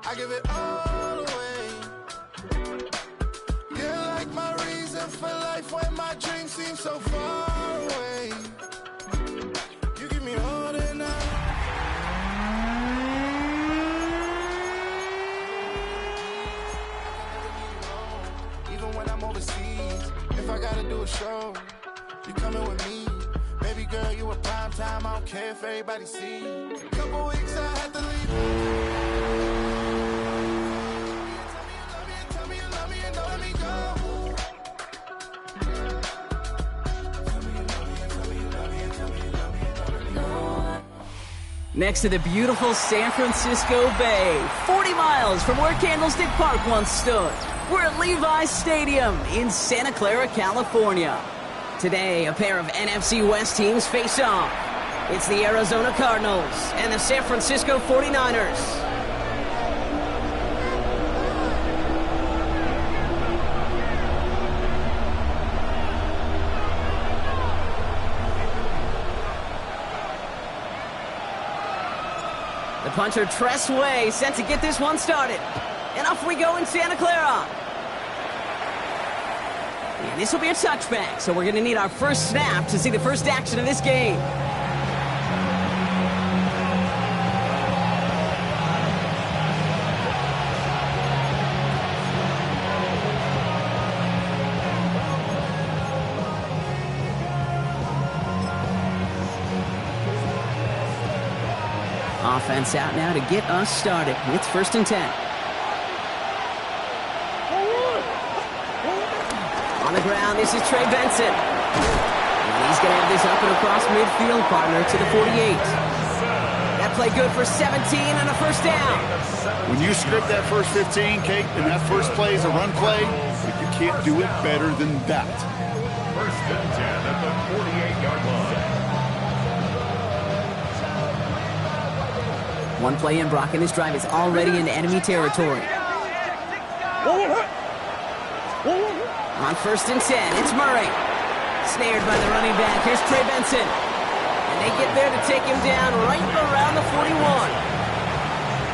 I give it all away. You're like my reason for life when my dreams seem so far away. You give me all the night. Even when I'm overseas, if I gotta do a show, you coming with me. Baby girl, you a prime time, I don't care if everybody see. Couple weeks I had to leave. Next to the beautiful San Francisco Bay, 40 miles from where Candlestick Park once stood, we're at Levi's Stadium in Santa Clara, California. Today, a pair of NFC West teams face off. It's the Arizona Cardinals and the San Francisco 49ers. The punter Tress Way set to get this one started. And off we go in Santa Clara. And this will be a touchback, so we're going to need our first snap to see the first action of this game. Offense out now to get us started. It's 1st and 10. On the ground, this is Trey Benson. And he's going to have this up and across midfield, partner to the 48. That play good for 17 and a first down. When you script that first 15, Kate, and that first play is a run play, you can't do it better than that. 1st and 10 at the 48-yard line. One play in, Brock, and this drive is already into enemy territory. On 1st and 10, it's Murray. Snared by the running back. Here's Trey Benson. And they get there to take him down right around the 41.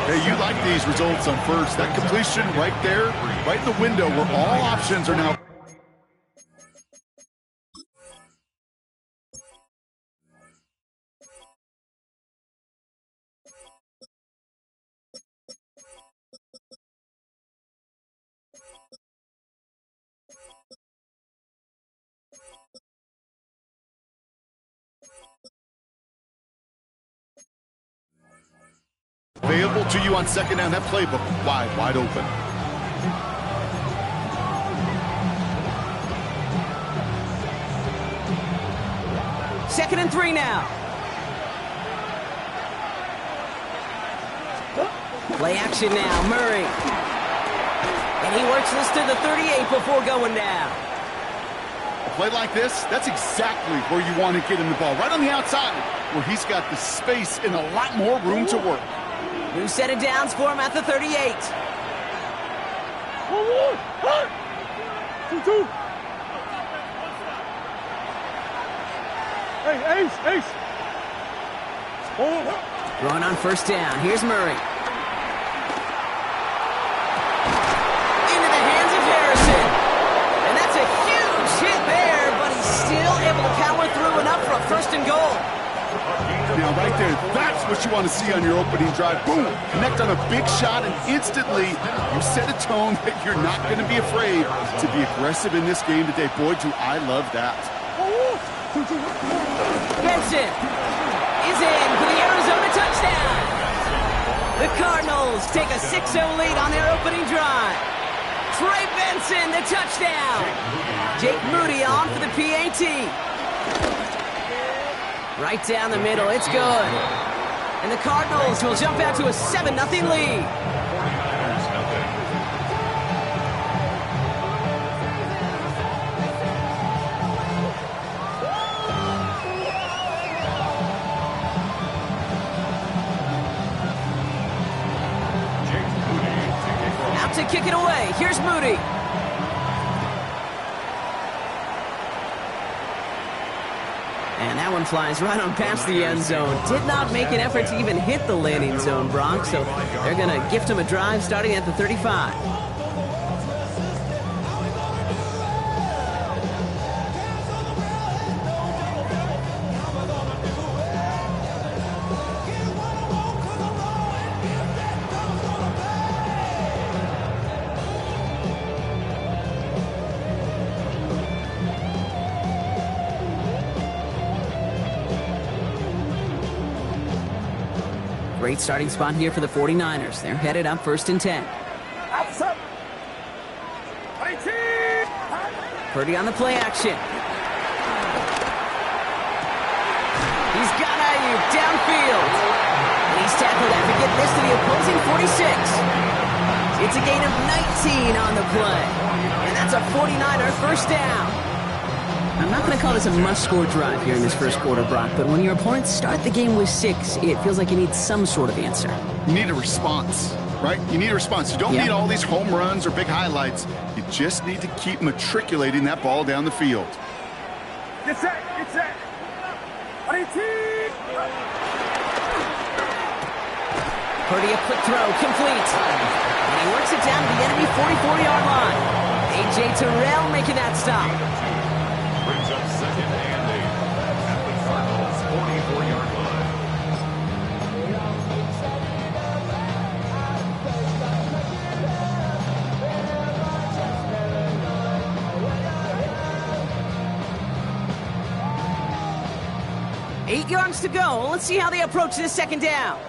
Hey, you like these results on first. That completion right there, right in the window where all options are now. Available to you on second down. That playbook wide open. Second and 3 now. Play action now, Murray. And he works this to the 38 before going down. A play like this, that's exactly where you want to get him the ball. Right on the outside, where he's got the space and a lot more room to work. New set of downs for him at the 38. Hey, Ace. Throwing on 1st down. Here's Murray. Into the hands of Harrison. And that's a huge hit there, but he's still able to power through enough for a 1st and goal. Now, right there, that's what you want to see on your opening drive. Boom! Connect on a big shot, and instantly you set a tone that you're not going to be afraid to be aggressive in this game today. Boy, do I love that. Benson is in for the Arizona touchdown. The Cardinals take a 6-0 lead on their opening drive. Trey Benson, the touchdown. Jake Moody on for the PAT. Right down the middle, it's good. And the Cardinals will jump out to a 7-0 lead. Out to kick it away, here's Moody. And that That one flies right on past the end zone. Did not make an effort to even hit the landing zone, Brock, so they're going to gift him a drive starting at the 35. Great starting spot here for the 49ers. They're headed up 1st and 10. Purdy on the play action. He's got Ayuk downfield. And he's tackled after getting this to the opposing 46. It's a gain of 19 on the play. And that's a 49er first down. I'm not going to call this a must-score drive here in this first quarter, Brock, but when your opponents start the game with 6, it feels like you need some sort of answer. You need a response, right? You need a response. You don't need all these home runs or big highlights. You just need to keep matriculating that ball down the field. Get set, get set. Purdy, a quick throw, complete. And he works it down to the enemy 44-yard line. A.J. Terrell making that stop. Brings up 2nd and 8 at the Cardinals' 44-yard line. Eight yards to go. Let's see how they approach this second down.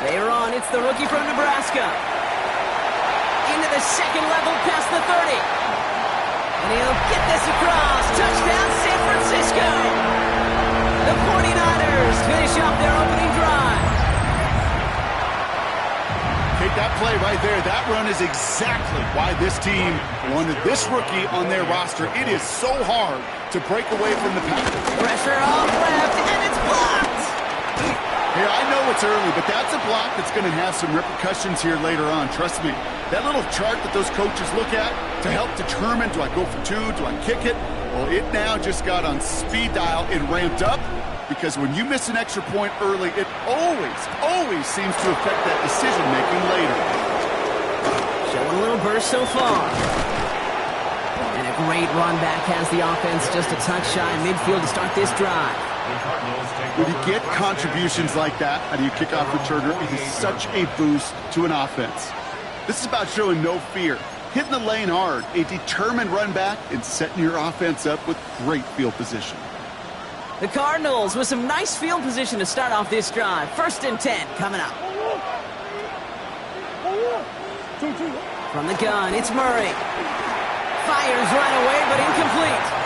They're on. It's the rookie from Nebraska. Into the second level past the 30. And he'll get this across. Touchdown, San Francisco. The 49ers finish off their opening drive. Take that play right there. That run is exactly why this team wanted this rookie on their roster. It is so hard to break away from the pack. Pressure off left, and it's blocked. Yeah, I know it's early, but that's a block that's going to have some repercussions here later on. Trust me. That little chart that those coaches look at to help determine, do I go for 2, do I kick it? Well, it now just got on speed dial. It ramped up because when you miss an extra point early, it always seems to affect that decision-making later. Showing a little burst so far. And a great run back has the offense just a touch shy midfield to start this drive. When you get contributions like that out of your kickoff returner, it is such a boost to an offense. This is about showing no fear, hitting the lane hard, a determined run back, and setting your offense up with great field position. The Cardinals with some nice field position to start off this drive. 1st and 10 coming up. From the gun, it's Murray. Fires right away, but incomplete.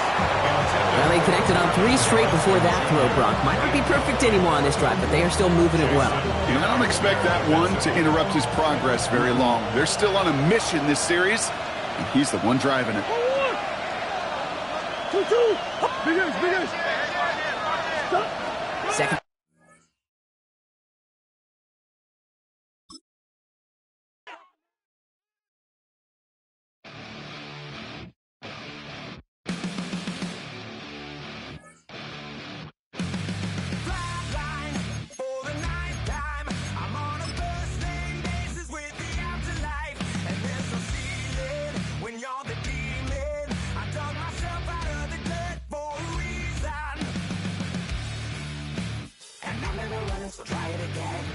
Well, they connected on 3 straight before that throw, Brock. Might not be perfect anymore on this drive, but they are still moving it well. I don't expect that one to interrupt his progress very long. They're still on a mission this series, and he's the one driving it. Second. So try it again.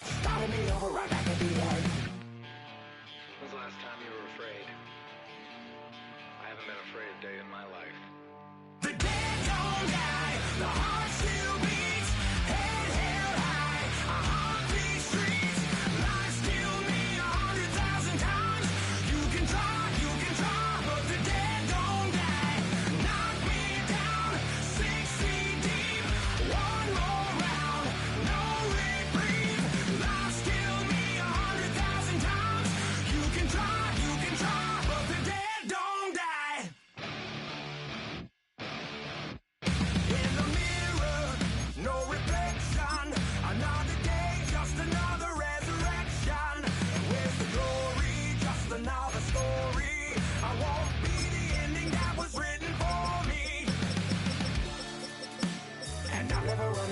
Starting me over right back at the end. When was the last time you were afraid? I haven't been afraid a day in my life. The dead don't die, the heart still beats, head held high, I haunt these streets, lies kill me 100,000 times. You can try, but the dead don't die. Knock me down, 6 feet deep, one more round, no reprieve, lies kill me 100,000 times. You can try, but the dead don't die. In the mirror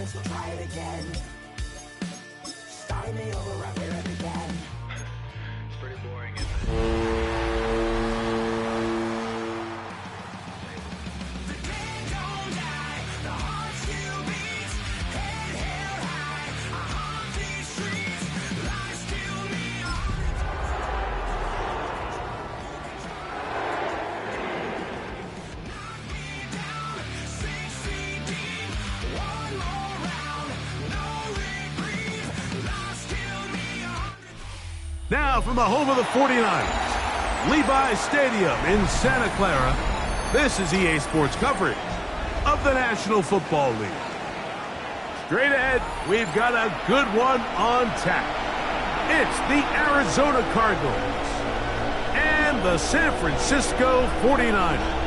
chance to try it again. Start me over right where I began. It's pretty boring, isn't it? Now from the home of the 49ers, Levi's Stadium in Santa Clara, this is EA Sports coverage of the National Football League. Straight ahead, we've got a good one on tap. It's the Arizona Cardinals and the San Francisco 49ers.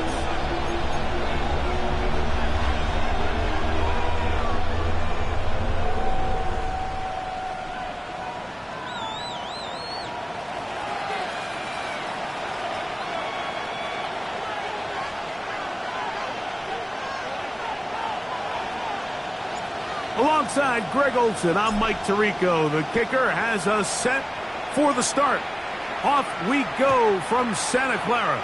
Alongside Greg Olson, I'm Mike Tirico. The kicker has us set for the start. Off we go from Santa Clara.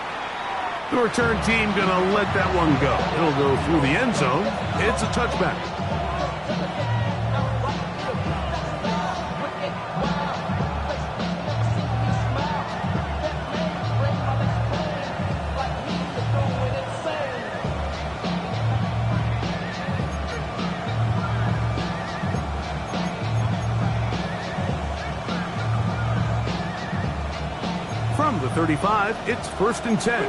The return team going to let that one go. It'll go through the end zone. It's a touchback. From the 35, it's 1st and 10.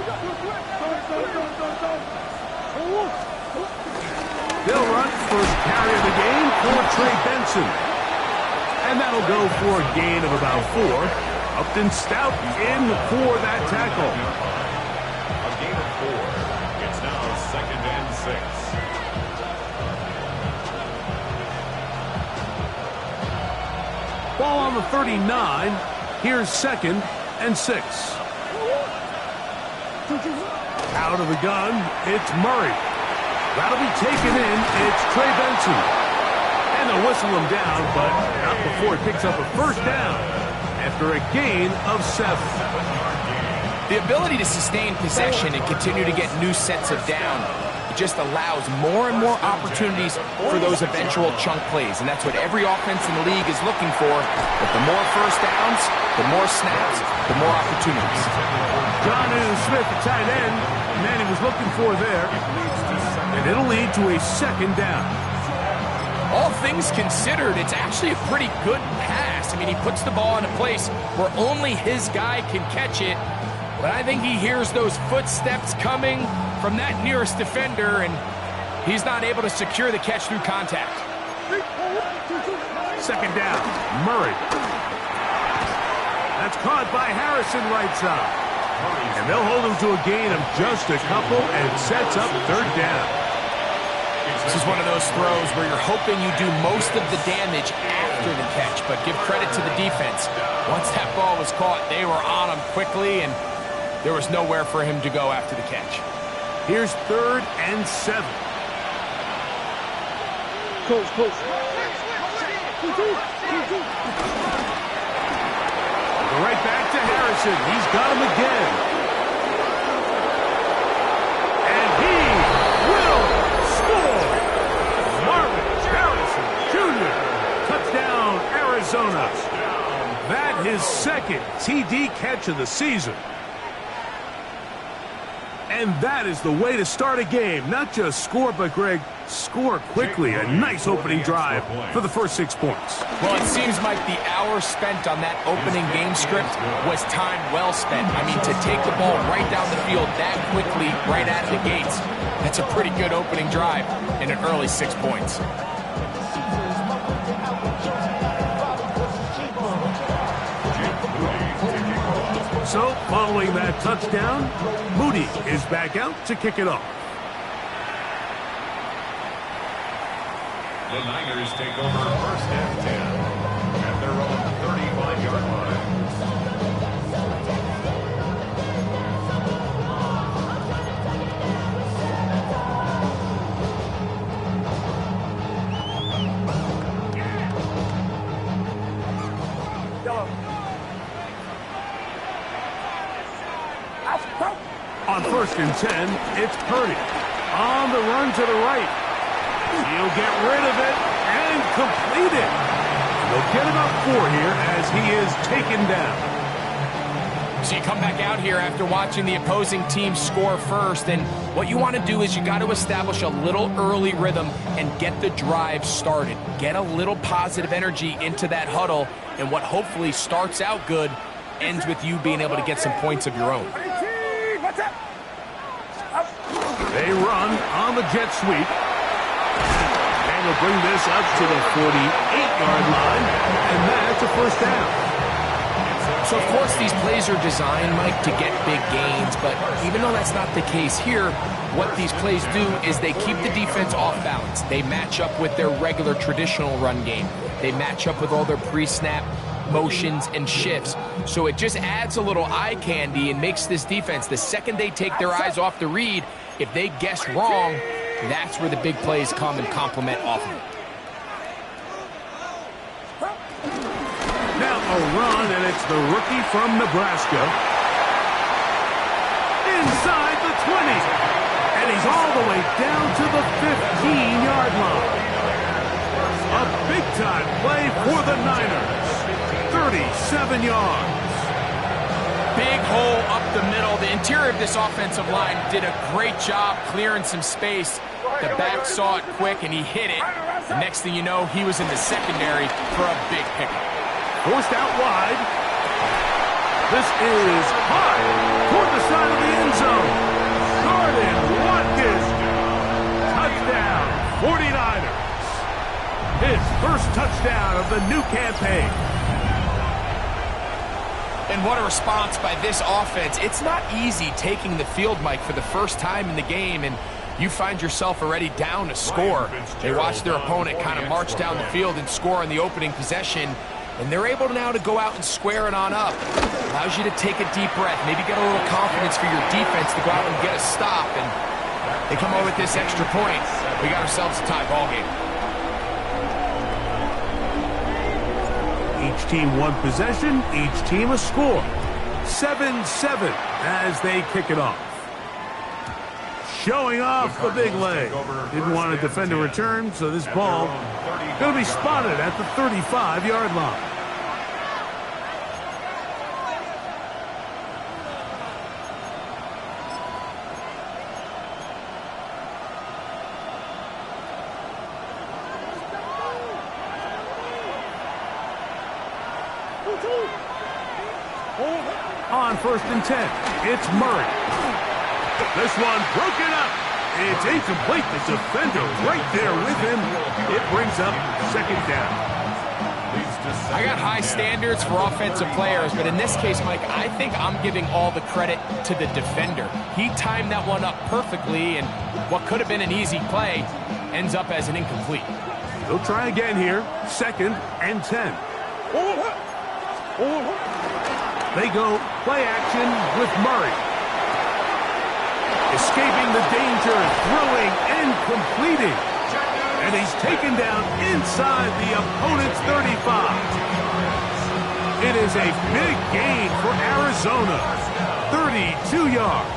They'll run first carry of the game for Trey Benson. And that'll go for a gain of about 4. Upton Stout in for that tackle. A gain of 4. It's now 2nd and 6. Ball on the 39. Here's 2nd and 6. Out of the gun, it's Murray. That'll be taken in. It's Trey Benson. And they'll whistle him down, but not before he picks up a 1st down after a gain of 7. The ability to sustain possession and continue to get new sets of down just allows more and more opportunities for those eventual chunk plays, and that's what every offense in the league is looking for. But the more 1st downs, the more snaps, the more opportunities. Jonnu Smith, the tight end, man he was looking for there, and it'll lead to a 2nd down. All things considered, it's actually a pretty good pass. I mean, he puts the ball in a place where only his guy can catch it, but I think he hears those footsteps coming from that nearest defender, and he's not able to secure the catch through contact. 2nd down, Murray. That's caught by Harrison right side. And they'll hold him to a gain of just a couple and sets up 3rd down. This is one of those throws where you're hoping you do most of the damage after the catch, but give credit to the defense. Once that ball was caught, they were on him quickly, and there was nowhere for him to go after the catch. Here's 3rd and 7. Close. Go right back to Harrison. He's got him again. And he will score. Marvin Harrison Jr. Touchdown, Arizona. That his 2nd TD catch of the season. And that is the way to start a game. Not just score, but, Greg, score quickly. A nice opening drive for the first 6 points. Well, it seems like the hour spent on that opening game script was time well spent. I mean, to take the ball right down the field that quickly, right out of the gates, that's a pretty good opening drive in an early 6 points. So, following that touchdown, Moody is back out to kick it off. The Niners take over 1st and 10 at their own 35-yard line. On 1st and 10, it's Purdy. On the run to the right. He'll get rid of it and complete it. They'll get about 4 here as he is taken down. So you come back out here after watching the opposing team score first, and what you want to do is you got to establish a little early rhythm and get the drive started. Get a little positive energy into that huddle, and what hopefully starts out good ends with you being able to get some points of your own. They run on the jet sweep. And will bring this up to the 48-yard line, and that's a first down. So, of course, these plays are designed, Mike, to get big gains, but even though that's not the case here, what these plays do is they keep the defense off balance. They match up with their regular traditional run game. They match up with all their pre-snap motions and shifts. So it just adds a little eye candy and makes this defense, the second they take their eyes off the read, if they guess wrong, that's where the big plays come and complement off of it. Now a run, and it's the rookie from Nebraska. Inside the 20. And he's all the way down to the 15-yard line. A big-time play for the Niners. 37 yards. Big hole up the middle. The interior of this offensive line did a great job clearing some space. The back saw it quick, and he hit it. The next thing you know, he was in the secondary for a big pickup. Forced out wide. This is high toward the side of the end zone. Jordan Watkins. Touchdown, 49ers. His first touchdown of the new campaign. And what a response by this offense. It's not easy taking the field, Mike, for the first time in the game, and you find yourself already down a score. They watch their opponent kind of march down the field and score in the opening possession, and they're able now to go out and square it on up. Allows you to take a deep breath, maybe get a little confidence for your defense to go out and get a stop, and they come over with this extra point. We got ourselves a tie ball game. Each team one possession, each team a score. 7-7 as they kick it off. Showing off the big leg. Didn't want to defend a return, so this ball going to be spotted at the 35-yard line. On 1st and 10, it's Murray. This one broken up. It's incomplete. The defender right there with him. It brings up second down. I got high standards for offensive players, but in this case, Mike, I think I'm giving all the credit to the defender. He timed that one up perfectly, and what could have been an easy play ends up as an incomplete. They'll try again here. 2nd and 10. They go play action with Murray. Escaping the danger, throwing and completing. And he's taken down inside the opponent's 35. It is a big gain for Arizona. 32 yards.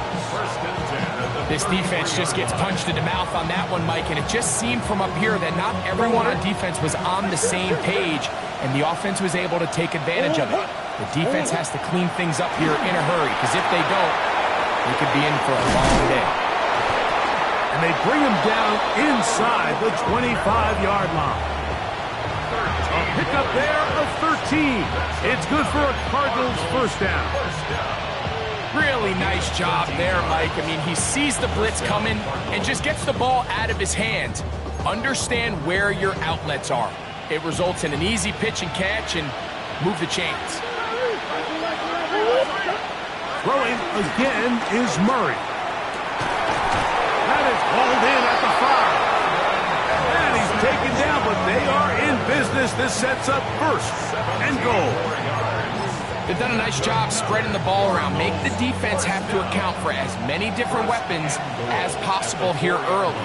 This defense just gets punched in the mouth on that one, Mike, and it just seemed from up here that not everyone on defense was on the same page, and the offense was able to take advantage of it. The defense has to clean things up here in a hurry, because if they don't, they could be in for a long day. And they bring him down inside the 25-yard line. A pickup there of 13. It's good for a Cardinals first down. Really nice job there, Mike. I mean, he sees the blitz coming and just gets the ball out of his hands. Understand where your outlets are. It results in an easy pitch and catch and move the chains. Throwing again is Murray. That is hauled in at the 5. And he's taken down, but they are in business. This sets up 1st and goal. They've done a nice job spreading the ball around. Make the defense have to account for as many different weapons as possible here early.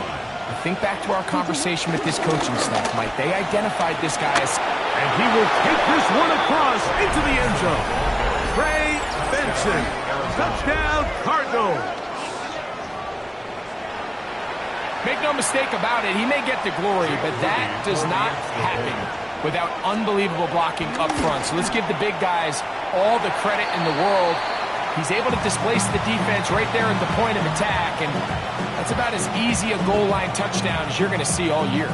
I think back to our conversation with this coaching staff, Mike. They identified this guy as... And he will take this one across into the end zone. Trey Benson. Touchdown, Cardinals. Make no mistake about it, he may get the glory, but that does not happen without unbelievable blocking up front. So let's give the big guys all the credit in the world. He's able to displace the defense right there at the point of attack, and that's about as easy a goal line touchdown as you're going to see all year.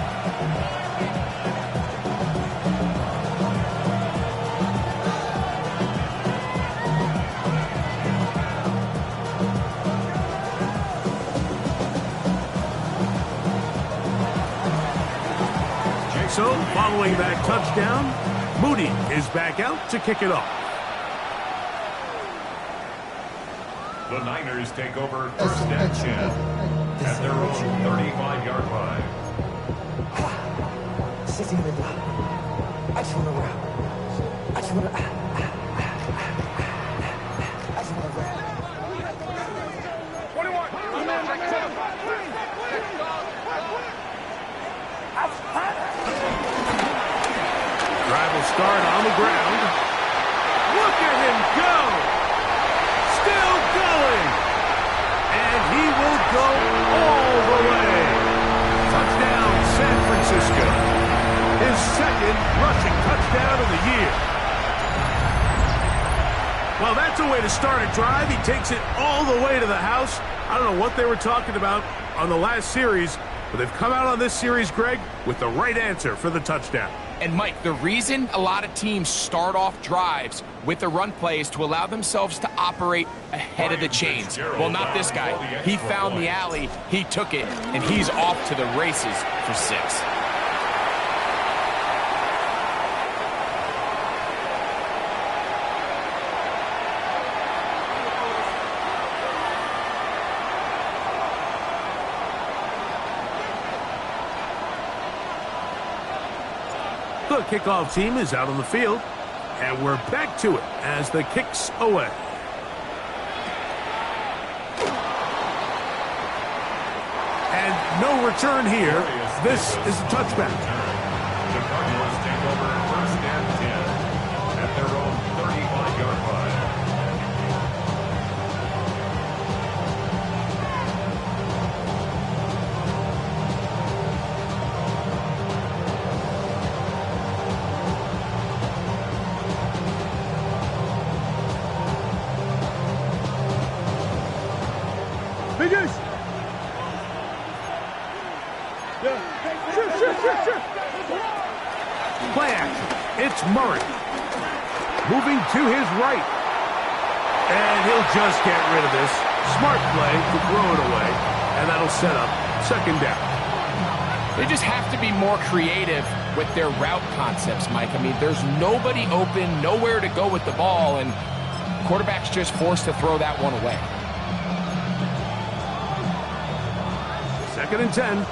So, following that touchdown, Moody is back out to kick it off. The Niners take over first and 10 at their own 35-yard line. I just want to rap. I just want to rap. Drive will start on the ground. Look at him go! Still going! And he will go all the way. Touchdown, San Francisco. His second rushing touchdown of the year. Well, that's a way to start a drive. He takes it all the way to the house. I don't know what they were talking about on the last series, but they've come out on this series, Greg, with the right answer for the touchdown. And Mike, the reason a lot of teams start off drives with the run play is to allow themselves to operate ahead of the chains. Well, not this guy. He found the alley, he took it, and he's off to the races for 6. The kickoff team is out on the field, and we're back to it as the kick's away. And no return here. This is a touchback. The Cardinals take over first and 10 at their own 35-yard line. Finish! Play action. It's Murray. Moving to his right. And he'll just get rid of this. Smart play to throw it away. And that'll set up second down. They just have to be more creative with their route concepts, Mike. I mean, there's nobody open, nowhere to go with the ball, and quarterback's just forced to throw that one away. Second and 10.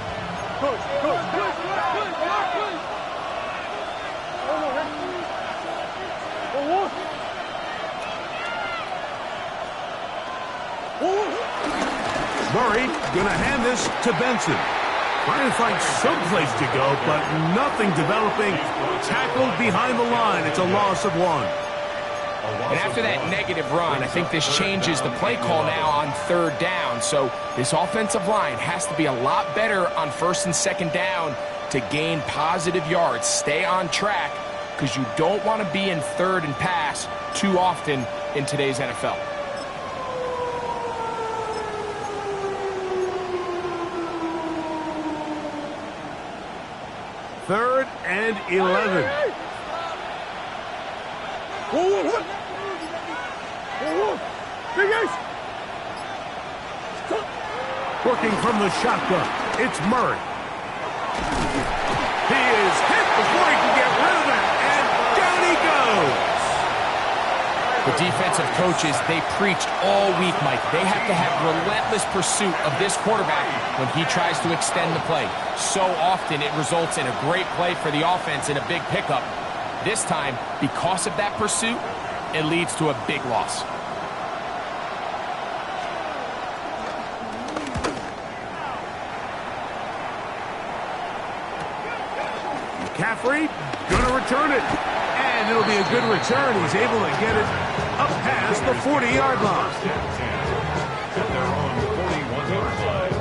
Murray gonna hand this to Benson. Trying to find some place to go, but nothing developing. Tackled behind the line. It's a loss of 1. And after that negative run, I think this changes the play call now on third down. So this offensive line has to be a lot better on first and second down to gain positive yards. Stay on track, because you don't want to be in third and pass too often in today's NFL. Third and 11. Working from the shotgun, it's Murray. He is hit before he can get rid of it, and down he goes. The defensive coaches, they preached all week, Mike. They have to have relentless pursuit of this quarterback when he tries to extend the play. So often it results in a great play for the offense and a big pickup. This time, because of that pursuit, it leads to a big loss. McCaffrey gonna return it, and it'll be a good return. He's able to get it up past the 40-yard line. At their own 41-yard line.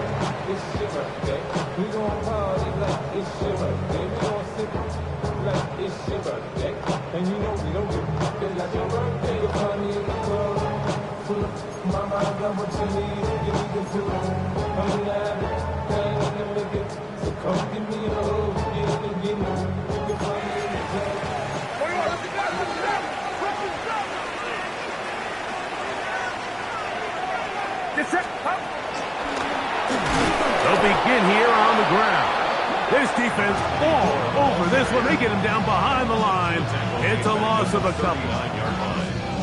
They'll begin here on the ground. This defense all over this one. They get him down behind the line. It's a loss of a couple.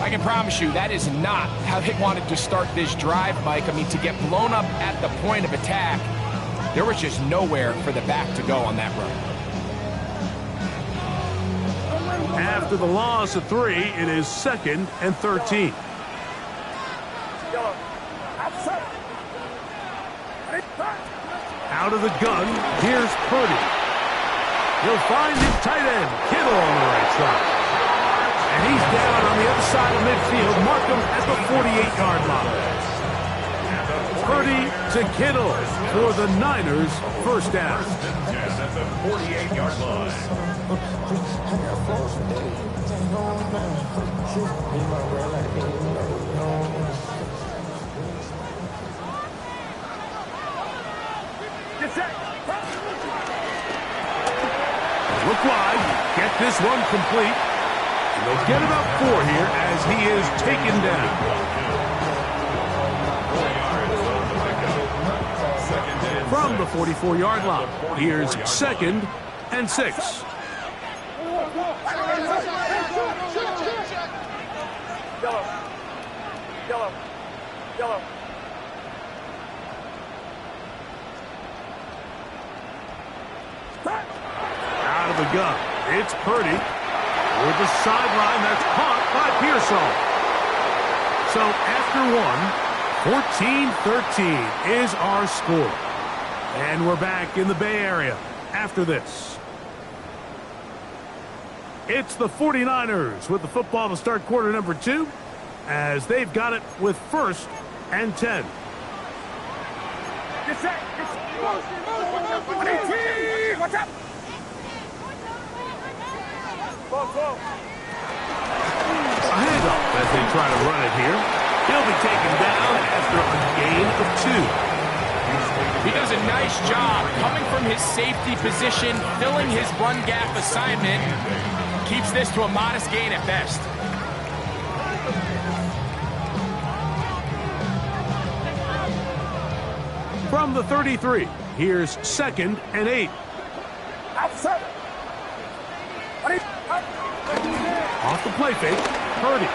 I can promise you that is not how they wanted to start this drive, Mike. I mean, to get blown up at the point of attack, there was just nowhere for the back to go on that run. After the loss of 3, it is 2nd and 13. Out of the gun, here's Purdy. He'll find his tight end, Kittle, on the right side. And he's down on the other side of midfield. Mark him at the 48-yard line. Purdy to Kittle for the Niners' first down. At the 48-yard line. Look wide, get this one complete. And they'll get about 4 here as he is taken down. From the 44-yard line, here's 2nd and 6. Yellow. Out of the gun, it's Purdy. With the sideline, that's caught by Pearsall. So after 14-13 is our score. And we're back in the Bay Area after this. It's the 49ers with the football to start quarter number 2 as they've got it with 1st and 10. Get set. Watch out. A handoff as they try to run it here. He'll be taken down after a gain of 2. He does a nice job coming from his safety position, filling his run gap assignment. Keeps this to a modest gain at best. From the 33, here's 2nd and 8. Off the play fake, Purdy.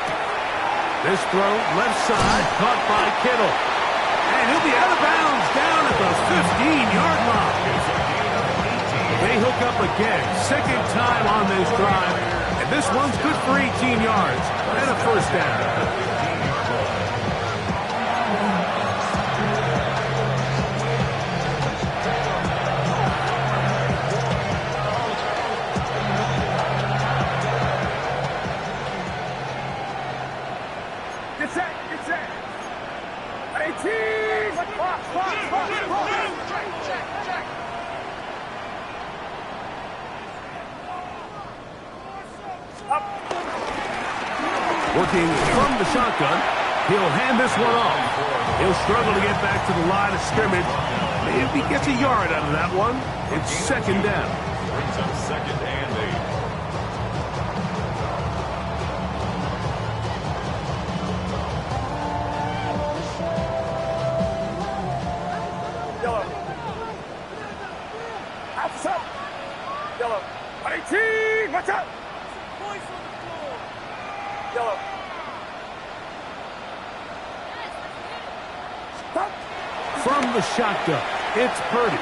This throw, left side, caught by Kittle. And he'll be out of bounds down at the 15-yard line. They hook up again, 2nd time on this drive. And this one's good for 18 yards and a first down. Working from the shotgun, he'll hand this one off. He'll struggle to get back to the line of scrimmage. Maybe he gets a yard out of that one. It's 2nd down. Brings up 2nd and 8. Yellow. Outside. Yellow. 18. Watch out. Yellow. From the shotgun, it's Purdy.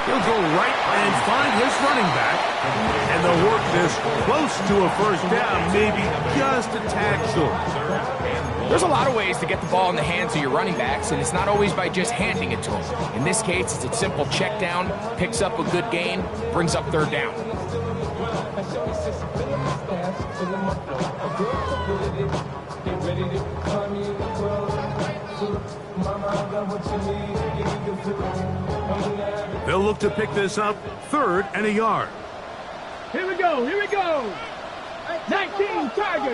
He'll go right and find his running back. And they'll work this close to a first down, maybe just a tad short. There's a lot of ways to get the ball in the hands of your running backs, and it's not always by just handing it to them. In this case, it's a simple check down, picks up a good gain, brings up 3rd down. They'll look to pick this up 3rd and a yard. Here we go. 19 Tiger.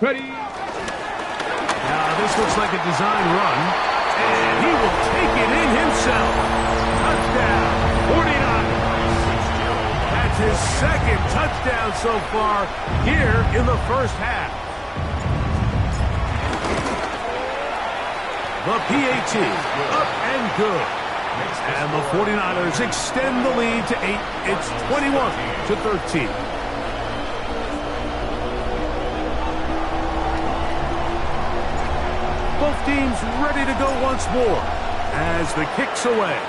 Ready. Now this looks like a design run, and he will take it in himself. Touchdown, 49. That's his 2nd touchdown so far here in the first half. The PAT, up and good. And the 49ers extend the lead to 8. It's 21-13. Both teams ready to go once more as the kick's away.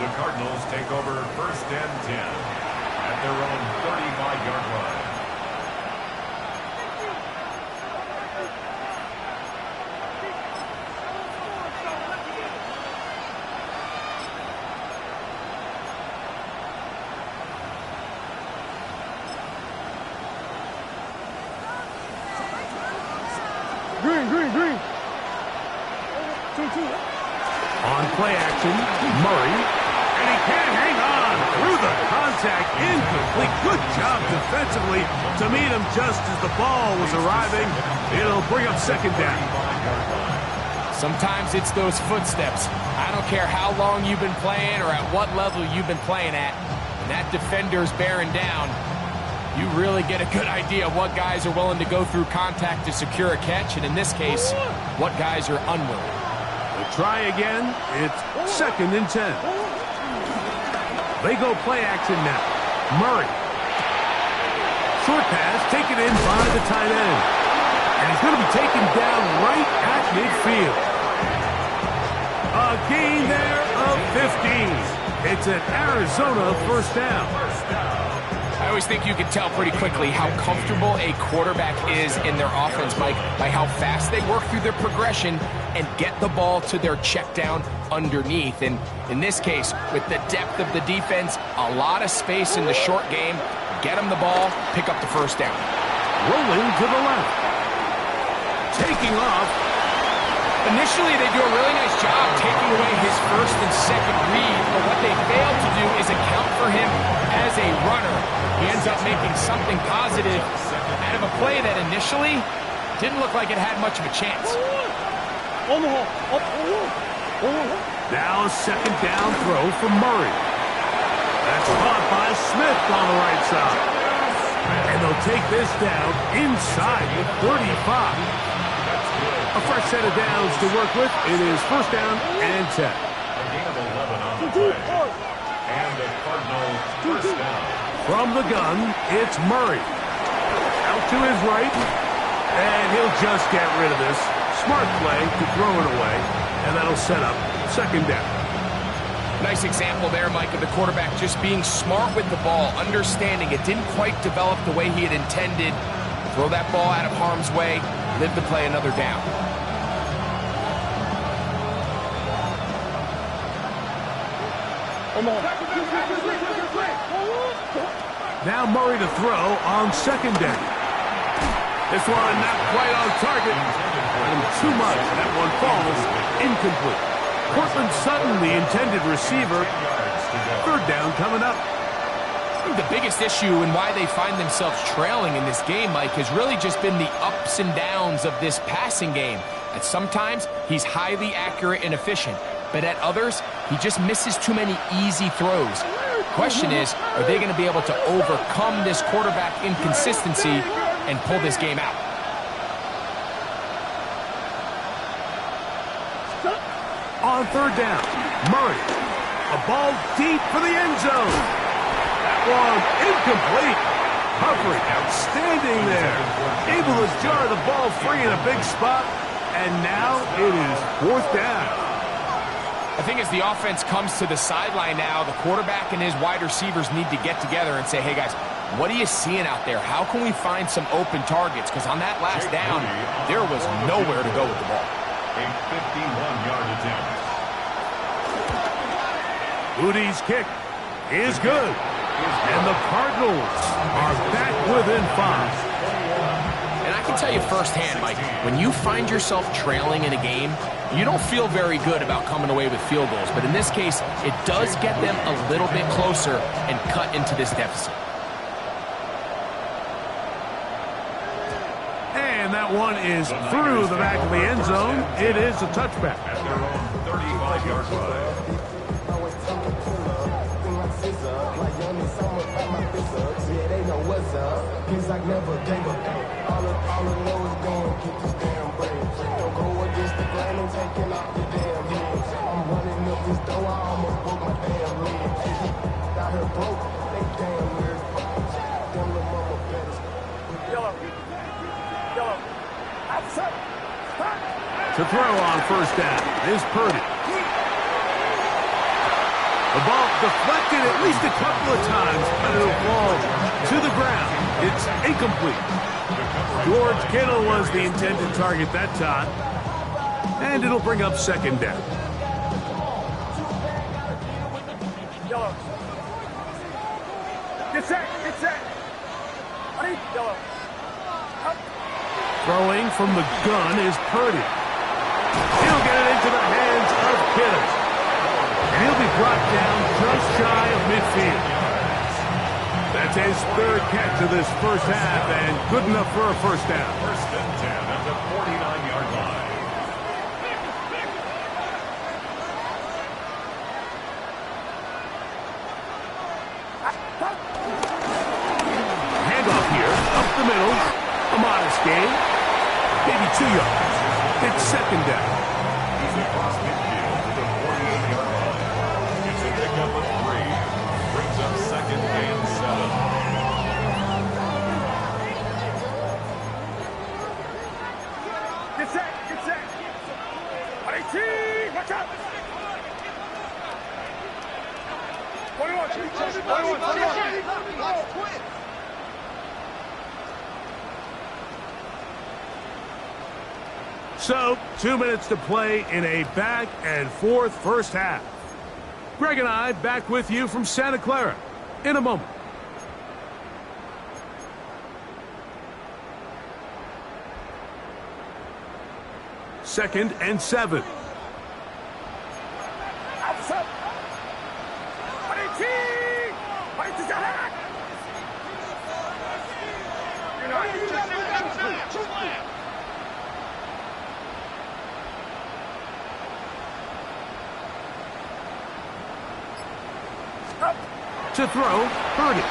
The Cardinals take over 1st and 10 at their own 35-yard line. Green. On play action, Murray, and he can't hang on through the contact, incomplete. Good job defensively to meet him just as the ball was arriving. It'll bring up 2nd down. Sometimes it's those footsteps. I don't care how long you've been playing or at what level you've been playing at. When that defender's bearing down, you really get a good idea of what guys are willing to go through contact to secure a catch, and in this case, what guys are unwilling. They'll try again. It's 2nd and 10. They go play action now. Murray. Short pass, taken in by the tight end. And he's going to be taken down right at midfield. A gain there of 15. It's an Arizona 1st down. I always think you can tell pretty quickly how comfortable a quarterback is in their offense, Mike, by how fast they work through their progression and get the ball to their check down underneath. And in this case, with the depth of the defense, a lot of space in the short game, get them the ball, pick up the 1st down. Rolling to the left. Taking off. Initially, they do a really nice job taking away his 1st and 2nd read, but what they fail to do is account for him as a runner. He ends up making something positive out of a play that initially didn't look like it had much of a chance. Now a 2nd down throw from Murray. That's caught by Smith on the right side. And they'll take this down inside the 35. A fresh set of downs to work with. It is 1st down and 10. A gain of 11 on the play. And the Cardinals 1st down. From the gun, it's Murray. Out to his right. And he'll just get rid of this. Smart play to throw it away. And that'll set up 2nd down. Nice example there, Mike, of the quarterback just being smart with the ball, understanding it didn't quite develop the way he had intended. Throw that ball out of harm's way, live to play another down. Now Murray to throw on 2nd down. This one not quite on target. And too much. That one falls incomplete. Cortland Sutton, the intended receiver. 3rd down coming up. The biggest issue and why they find themselves trailing in this game, Mike, has really just been the ups and downs of this passing game. At sometimes, he's highly accurate and efficient, but at others, he just misses too many easy throws. Question is, are they going to be able to overcome this quarterback inconsistency and pull this game out? On 3rd down, Murray. A ball deep for the end zone. That one incomplete. Humphrey outstanding there. Able to jar the ball free in a big spot. And now it is 4th down. I think as the offense comes to the sideline now, the quarterback and his wide receivers need to get together and say, hey guys, what are you seeing out there? How can we find some open targets? Because on that last down, there was nowhere to go with the ball. A 51-yard attempt. Udi's kick is good. And the Cardinals are back within 5. can tell you firsthand, Mike, when you find yourself trailing in a game, you don't feel very good about coming away with field goals. But in this case, it does get them a little bit closer and cut into this deficit. And that one is through the back of the end zone. It is a touchback. At their own 35-yard line. To throw on first down is Purdy. The ball deflected at least a couple of times, but it'll fall to the ground. It's incomplete. George Kittle was the intended target that time, and it'll bring up second down. Get set, get set. Yellow. Throwing from the gun is Purdy. He'll get it into the hands of Kittle. And he'll be brought down just shy of midfield. That's his third catch of this first half, and good enough for a first down. First and 10 at the 49-yard line. Handoff here, up the middle. A modest gain. Maybe 2 yards. It's second down. He's across midfield to the 48-yard line. It's a pickup of 3. Brings up second and 7. Get set, get set. Watch out. 21. So, 2 minutes to play in a back-and-forth first half. Greg and I back with you from Santa Clara in a moment. Second and 7. To throw, Purdy.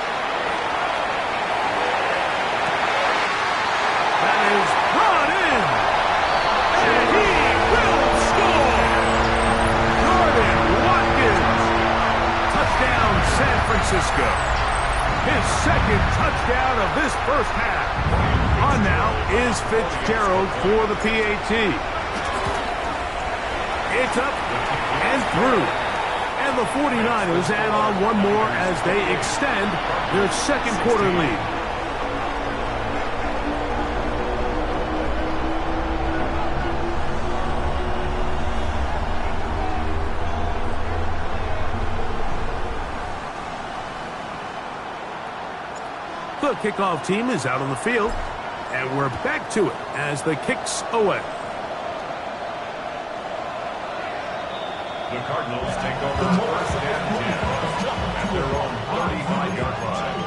That is brought in. And he will score. Jordan Watkins. Touchdown, San Francisco. His second touchdown of this first half. On now is Fitzgerald for the PAT. It's up and through. And the 49ers add on one more as they extend their second quarter lead. The kickoff team is out on the field, and we're back to it as the kick's away. The Cardinals take over first and 10 at their own 35-yard line.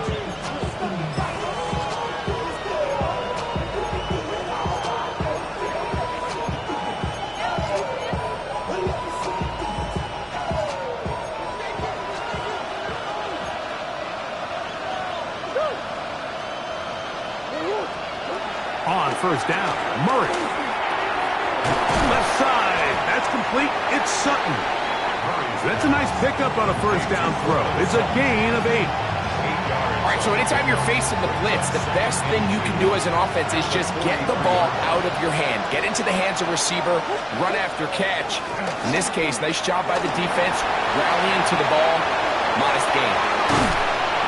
On first down, Murray. Left side, that's complete. It's Sutton. That's a nice pickup on a first down throw. It's a gain of 8. All right, so anytime you're facing the blitz, the best thing you can do as an offense is just get the ball out of your hand. Get into the hands of receiver, run after catch. In this case, nice job by the defense, rallying to the ball. Modest gain.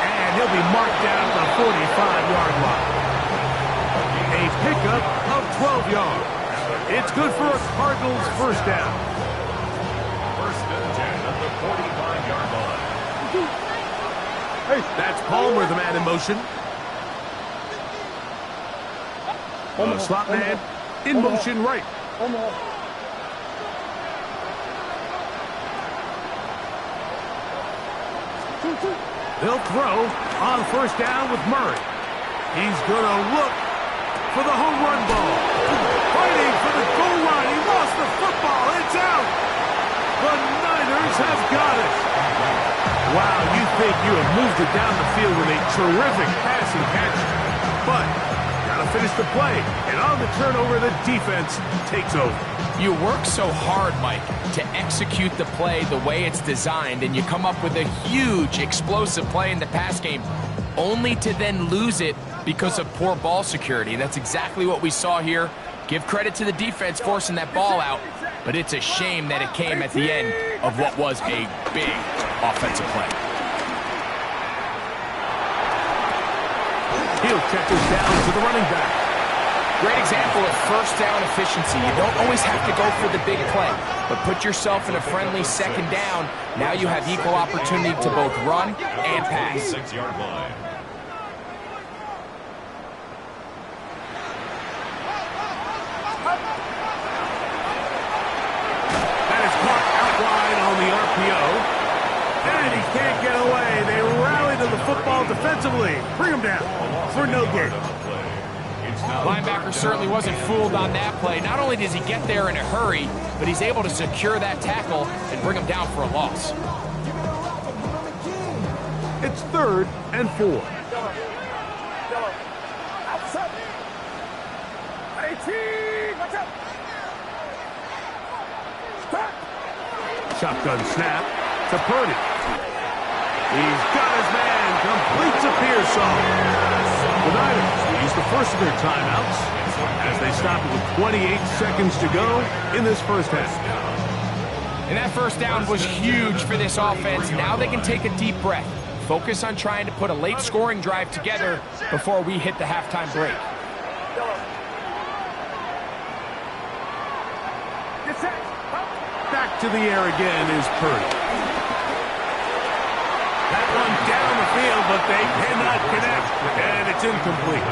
And he'll be marked down at the 45-yard line. A pickup of 12 yards. It's good for a Cardinals first down. First and 10 at the 45-yard line. That's Palmer, the man in motion. The slot man in motion right. They'll throw on first down with Murray. He's going to look for the home run ball. Fighting for the goal line. He lost the football. It's out. The Niners have got it. Wow, you think you have moved it down the field with a terrific passing catch. But got to finish the play. And on the turnover, the defense takes over. You work so hard, Mike, to execute the play the way it's designed, and you come up with a huge, explosive play in the pass game, only to then lose it because of poor ball security. That's exactly what we saw here. Give credit to the defense forcing that ball out, but it's a shame that it came at the end of what was a big offensive play. He'll check this down to the running back. Great example of first down efficiency. You don't always have to go for the big play, but put yourself in a friendly second down. Now you have equal opportunity to both run and pass. 6-yard line. That is caught out wide on the RPO. And he can't get away. They rally to the football defensively. Bring him down for no gain. Linebacker certainly wasn't fooled on that play. Not only does he get there in a hurry, but he's able to secure that tackle and bring him down for a loss. It's 3rd and 4. Shotgun snap to Purdy. He's got his man, completes a Pearsall. The Niners use the first of their timeouts as they stop it with 28 seconds to go in this first half. And that first down was huge for this offense. Now they can take a deep breath. Focus on trying to put a late scoring drive together before we hit the halftime break. Back to the air again is Purdy. That one down the field, but they cannot connect, and it's incomplete.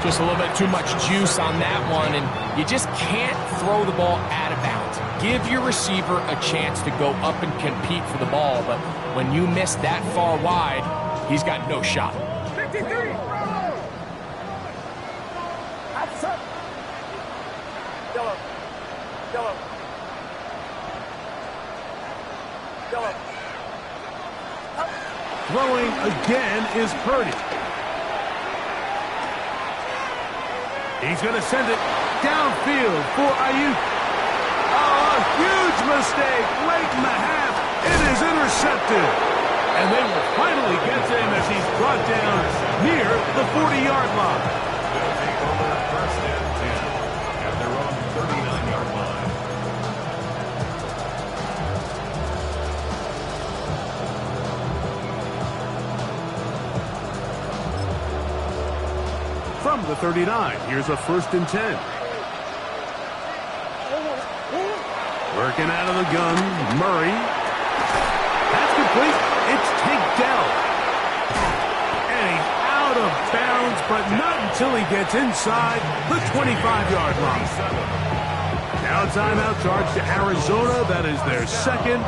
Just a little bit too much juice on that one, and you just can't throw the ball out of bounds. Give your receiver a chance to go up and compete for the ball, but when you miss that far wide, he's got no shot. 53. Throwing again is Purdy. He's going to send it downfield for Ayuk. Oh, a huge mistake late in the half. It is intercepted. And they will finally get to him as he's brought down near the 40-yard line. They'll take over 1st and 10 at their own 39-yard line. From the 39, here's a 1st and 10. Working out of the gun, Murray. That's complete. It's Tank Dell. And he's out of bounds, but not until he gets inside the 25-yard line. Now a timeout charge to Arizona. That is their second.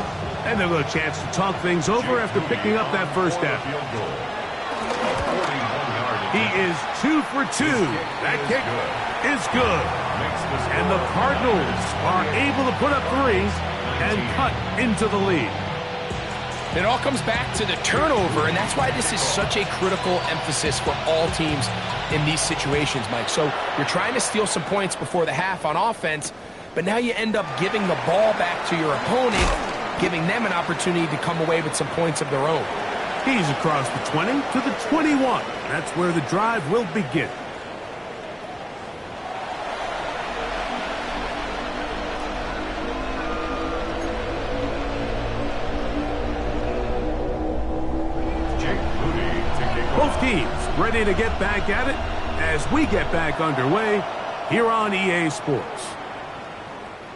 And they'll have a chance to talk things over after picking up that first down. He is 2 for 2. That kick is good. And the Cardinals are able to put up 3 and cut into the lead. It all comes back to the turnover, and that's why this is such a critical emphasis for all teams in these situations, Mike. So you're trying to steal some points before the half on offense, but now you end up giving the ball back to your opponent, giving them an opportunity to come away with some points of their own. He's across the 20 to the 21. That's where the drive will begin. Both teams ready to get back at it as we get back underway here on EA Sports.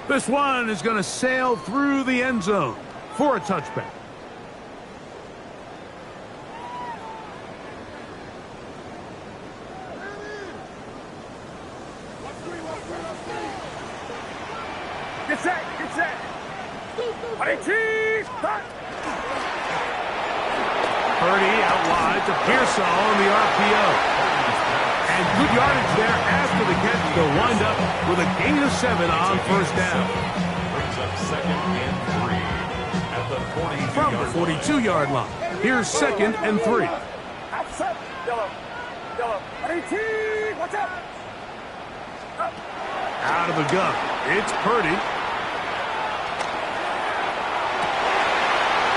This one is going to sail through the end zone for a touchback. Out wide to Pearsall on the RPO. And good yardage there after the catch. They'll wind up with a gain of 7 on first down. Brings up 2nd and 3 at the 42-yard From the 42-yard line. Here's 2nd and 3. Outside. Yellow. Yellow. 18. Watch out. Up. Out of the gun. It's Purdy.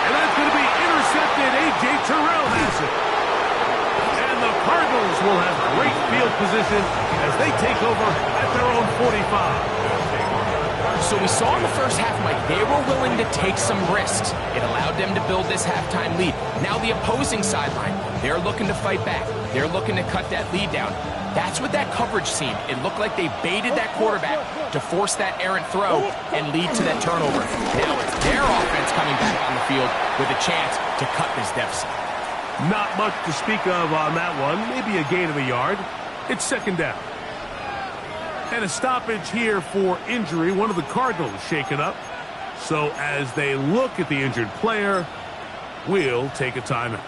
And that's going to be intercepted. A.J. Terrell has it. And the Cardinals will have great field position as they take over at their own 45. So we saw in the first half, Mike, they were willing to take some risks. It allowed them to build this halftime lead. Now the opposing sideline, they're looking to fight back. They're looking to cut that lead down. That's what that coverage seemed. It looked like they baited that quarterback to force that errant throw and lead to that turnover. Now it's their offense coming back on the field with a chance to cut this deficit. Not much to speak of on that one. Maybe a gain of a yard. It's 2nd down. And a stoppage here for injury. One of the Cardinals shaken up. So as they look at the injured player, we'll take a timeout.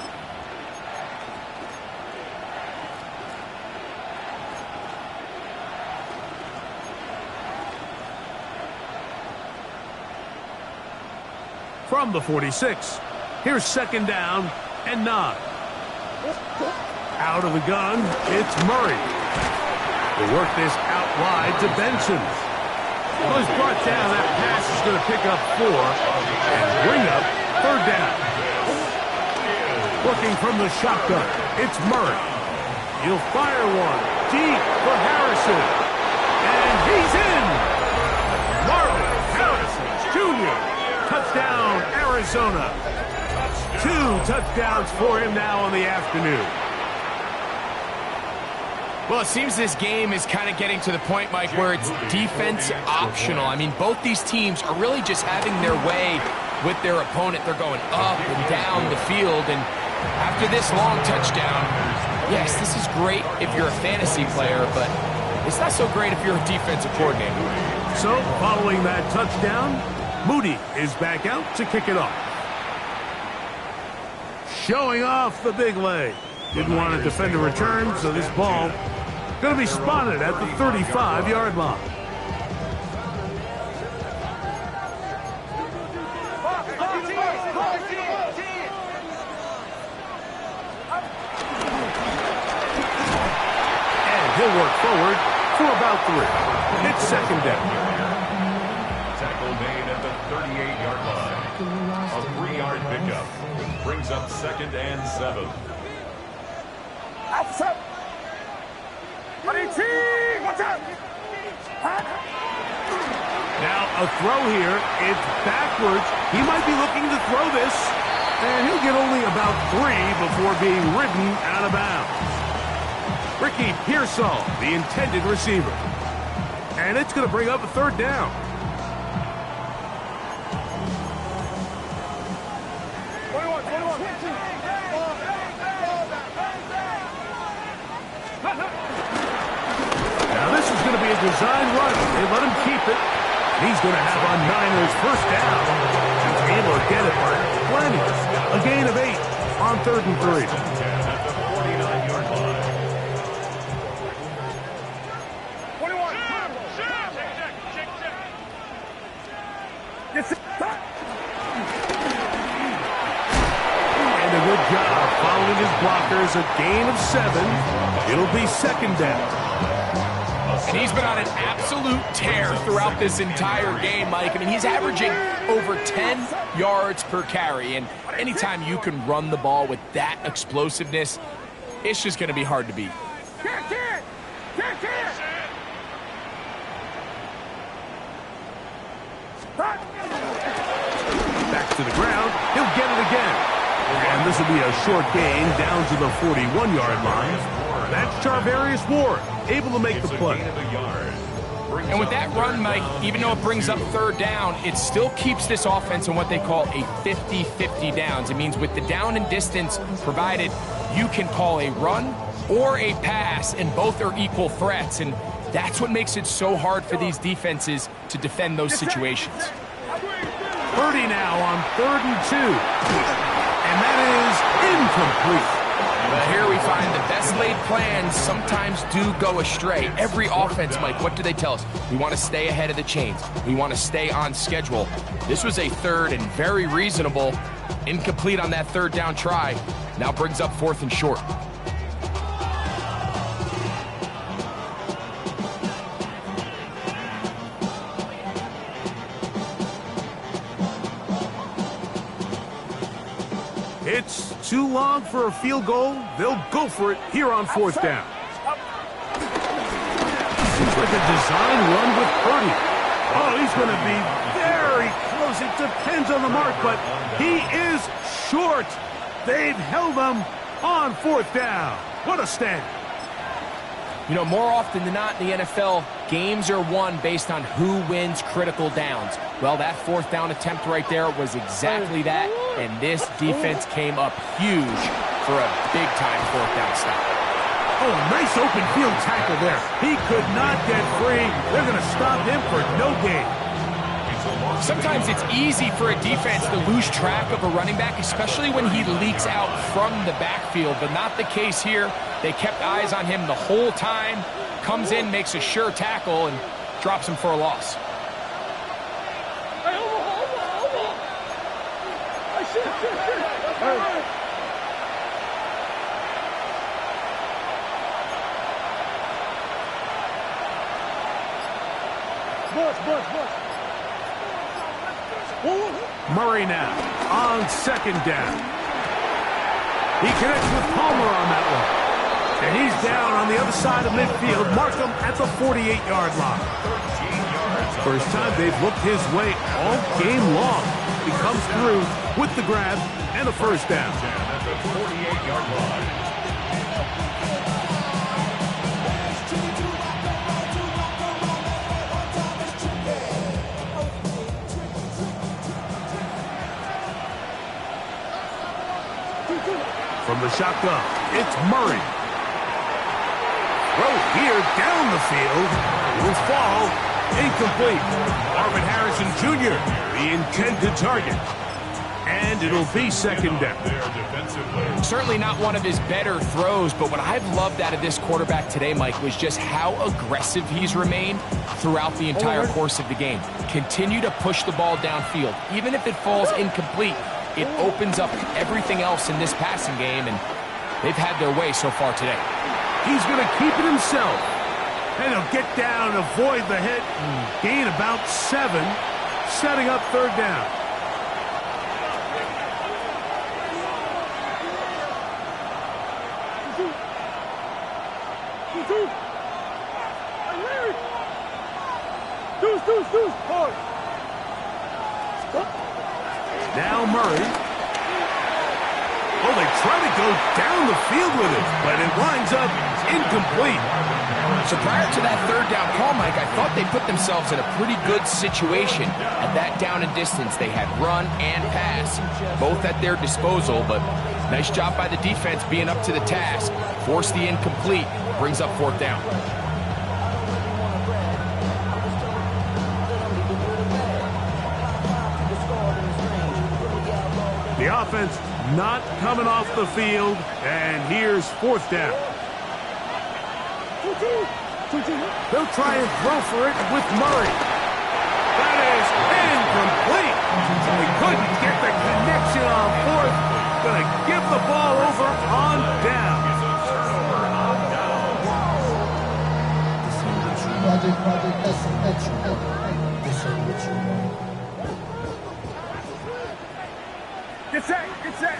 From the 46, here's 2nd down and 9. Out of the gun, it's Murray. They work this out wide to Benson. Well, he's brought down. That pass is going to pick up 4 and bring up 3rd down. Working from the shotgun, it's Murray. He'll fire one deep for Harrison. And he's in! Marvin Harrison Jr. Touchdown, Arizona. 2 touchdowns for him now on the afternoon. Well, it seems this game is kind of getting to the point, Mike, where it's defense optional. I mean, both these teams are really just having their way with their opponent. They're going up and down the field, and after this long touchdown, yes, this is great if you're a fantasy player, but it's not so great if you're a defensive coordinator. So, following that touchdown, Moody is back out to kick it off. Showing off the big leg. Didn't want to defend a return, so this ball going to be spotted at the 35-yard line. And he'll work forward for about 3. It's 2nd down. Tackle made at the 38-yard line. A 3-yard pickup brings up 2nd and 7. Outside. 18. Watch out. Now a throw here. It's backwards. He might be looking to throw this. And he'll get only about 3 before being ridden out of bounds. Ricky Pearsall, the intended receiver. And it's going to bring up a 3rd down. Now this is going to be a design run. They let him keep it. He's going to have a Niners 1st down. He's able to get it by plenty. A gain of 8 on 3rd and 3. At the 49-yard line. 21. And a good job following his blockers. A gain of 7. It'll be 2nd down. And he's been on an absolute tear throughout this entire game, Mike. I mean, he's averaging over 10 yards per carry. And anytime you can run the ball with that explosiveness, it's just going to be hard to beat. Back to the ground. He'll get it again. And this will be a short gain down to the 41-yard line. That's Charvarius Ward, able to make the play. And with that run, Mike, even though it brings up 3rd down, it still keeps this offense in what they call a 50-50 downs. It means with the down and distance provided, you can call a run or a pass, and both are equal threats. And that's what makes it so hard for these defenses to defend those situations. Purdy now on 3rd and 2. And And that is incomplete. But here we find the best laid plans sometimes do go astray. Every offense, Mike, what do they tell us? We want to stay ahead of the chains. We want to stay on schedule. This was a third and very reasonable. Incomplete on that third down try. Now brings up 4th and short. It's too long for a field goal. They'll go for it here on 4th down. Seems like a design run with Purdy. Oh, he's going to be very close. It depends on the mark, but he is short. They've held him on 4th down. What a stand. You know, more often than not in the NFL, games are won based on who wins critical downs. Well, that 4th down attempt right there was exactly that, and this defense came up huge for a big-time 4th down stop. Oh, nice open field tackle there. He could not get free. They're going to stop him for no gain. Sometimes it's easy for a defense to lose track of a running back, especially when he leaks out from the backfield, but not the case here. They kept eyes on him the whole time. Comes in, makes a sure tackle, and drops him for a loss. Murray now on 2nd down. He connects with Palmer on that one. And he's down on the other side of midfield. Mark him at the 48-yard line. First time they've looked his way all game long. He comes through with the grab and a 1st down. At the 48-yard line. From the shotgun, it's Murray. Throw here down the field. Will fall. Incomplete. Marvin Harrison Jr., the intended target. And it'll be 2nd down. Certainly not one of his better throws, but what I've loved out of this quarterback today, Mike, was just how aggressive he's remained throughout the entire course of the game. Continue to push the ball downfield. Even if it falls incomplete, it opens up everything else in this passing game, and they've had their way so far today. He's going to keep it himself. And he'll get down, avoid the hit, and gain about 7, setting up 3rd down. Now Murray. Oh, they try to go down the field with it, but it winds up incomplete. So prior to that 3rd down call, Mike, I thought they put themselves in a pretty good situation at that down and distance. They had run and pass, both at their disposal, but nice job by the defense being up to the task. Force the incomplete, brings up 4th down. The offense not coming off the field, and here's 4th down. They'll try and throw for it with Murray. That is incomplete. They couldn't get the connection on 4th. Going to give the ball over on down. Get set.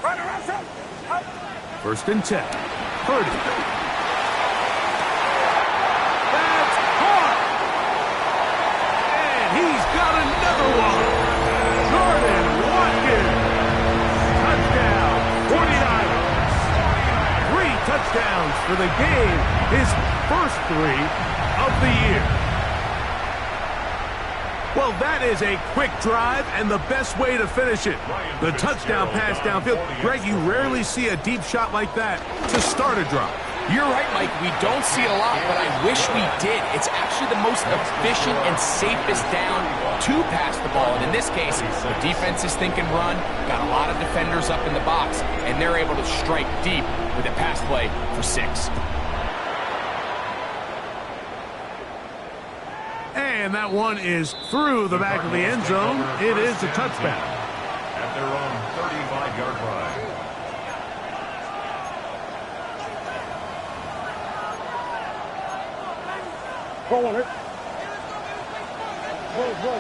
Right around, son. Up. 1st and 10. Purdy. That's caught. And he's got another one. Jordan Watkins. Touchdown. 49ers. 3 touchdowns for the game. His first 3 of the year. Well, that is a quick drive and the best way to finish it. The touchdown pass downfield. Greg, you rarely see a deep shot like that to start a drive. You're right, Mike. We don't see it a lot, but I wish we did. It's actually the most efficient and safest down to pass the ball. And in this case, the defense is thinking run, got a lot of defenders up in the box, and they're able to strike deep with a pass play for 6. And that one is through the back of the end zone. It is a touchback. At their own 35-yard line. Go on it.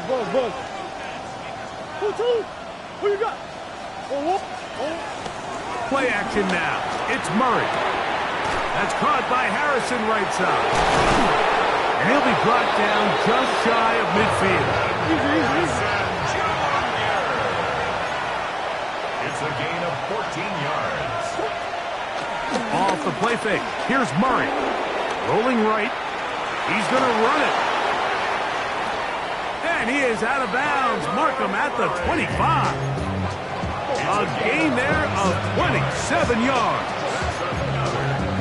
Buzz. Who you got? Play action now. It's Murray. That's caught by Harrison right side. And he'll be brought down just shy of midfield. Easy. It's a gain of 14 yards. Off the play fake. Here's Murray. Rolling right. He's going to run it. And he is out of bounds. Mark him at the 25. A gain there of 27 yards.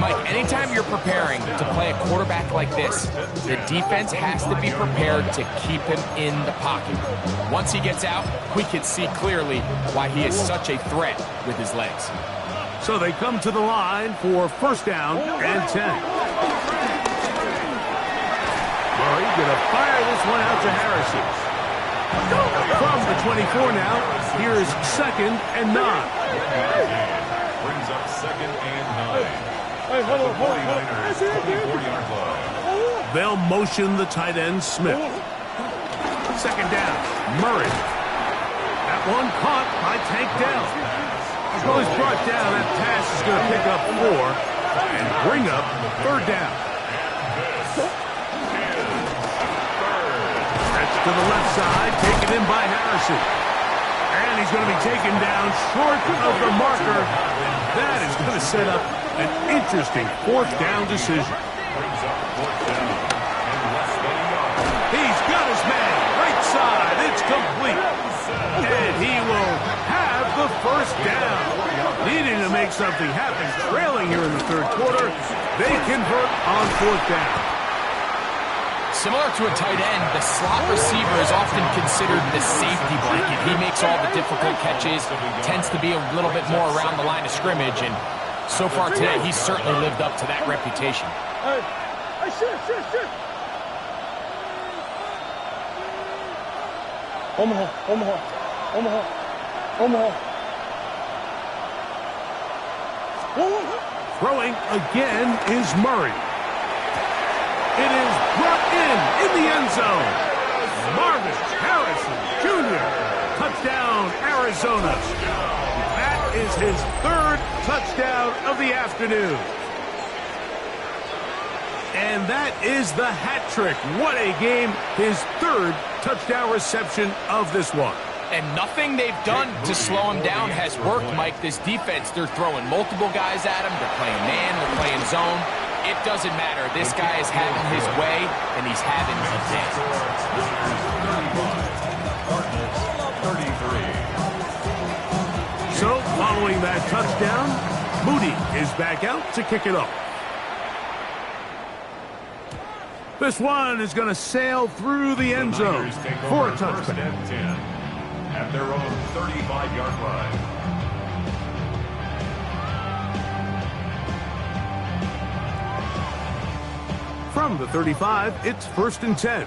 Mike, anytime you're preparing to play a quarterback like this, the defense has to be prepared to keep him in the pocket. Once he gets out, we can see clearly why he is such a threat with his legs. So they come to the line for first down and 10. Murray going to fire this one out to Harrison. From the 24 now, here's 2nd and 9. Brings up 2nd and 9. Hey, hold on. 49ers 24-yard line. They'll motion the tight end Smith. 2nd down, Murray. That one caught by Tank Dell. Well, he's brought down. That pass is going to pick up 4 and bring up 3rd down. That's to the left side, taken in by Harrison. And he's going to be taken down short of the marker. That is going to set up an interesting 4th down decision. He's got his man, right side, it's complete. And he will have the first down. Needing to make something happen, trailing here in the 3rd quarter, they convert on 4th down. Similar to a tight end, the slot receiver is often considered the safety blanket. He makes all the difficult catches, tends to be a little bit more around the line of scrimmage, and so far today, he's certainly lived up to that reputation. Hey, shit. Omaha. Throwing again is Murray. It is brought in the end zone. Marvin Harrison Jr. Touchdown, Arizona. That is his 3rd touchdown of the afternoon. And that is the hat trick. What a game. His 3rd touchdown reception of this one. And nothing they've done to slow him down has worked, Mike. This defense, they're throwing multiple guys at him. They're playing man, they're playing zone. It doesn't matter. This guy is having his way, and he's having a day. 33. So, following that touchdown, Moody is back out to kick it off. This one is going to sail through the end zone for a touchdown. At their own 35-yard line. From the 35, it's 1st and 10.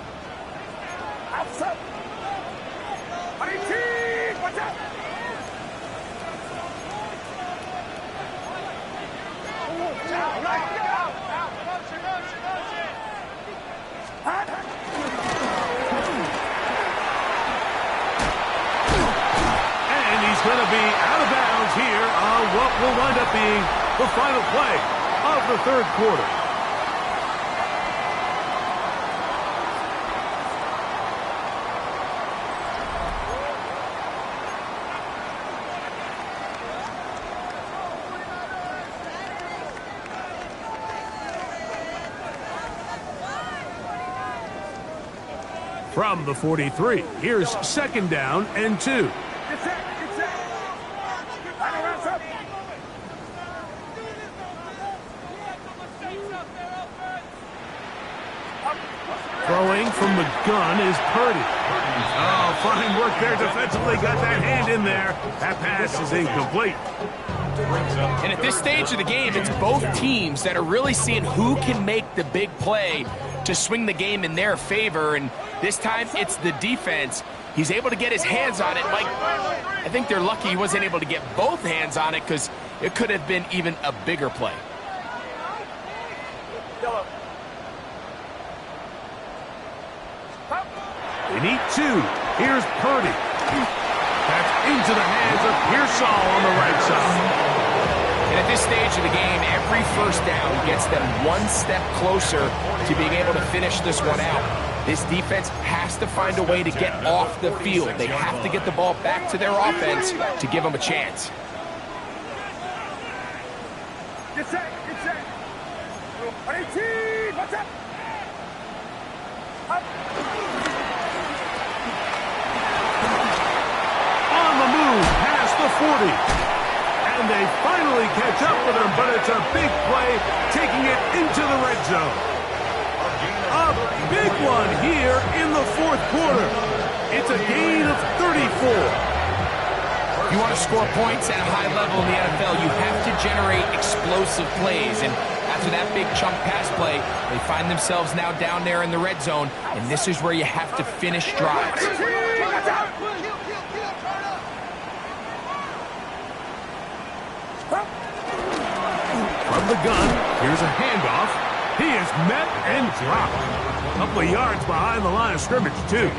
Outside. Watch out. And he's going to be out of bounds here on what will wind up being the final play of the 3rd quarter. From the 43, here's 2nd down and 2. Get set. Line around, son. Throwing from the gun is Purdy. fine work there defensively. Got that hand in there. That pass is incomplete. And at this stage of the game, it's both teams that are really seeing who can make the big play to swing the game in their favor. And this time, it's the defense. He's able to get his hands on it. Mike, I think they're lucky he wasn't able to get both hands on it because it could have been even a bigger play. They need two. Here's Purdy. That's into the hands of Pearsall on the right side. And at this stage of the game, every first down gets them one step closer to being able to finish this one out. This defense has to find a way to get off the field. They have to get the ball back to their offense to give them a chance. Get set, get set. 18, what's up? Up. On the move, past the 40. And they finally catch up with him, but it's a big play, taking it into the red zone. A big one here in the fourth quarter. It's a gain of 34. If you want to score points at a high level in the NFL, you have to generate explosive plays. And after that big chunk pass play, they find themselves now down there in the red zone, and this is where you have to finish drives. From the gun, here's a handoff. He is met and dropped. A couple of yards behind the line of scrimmage, too.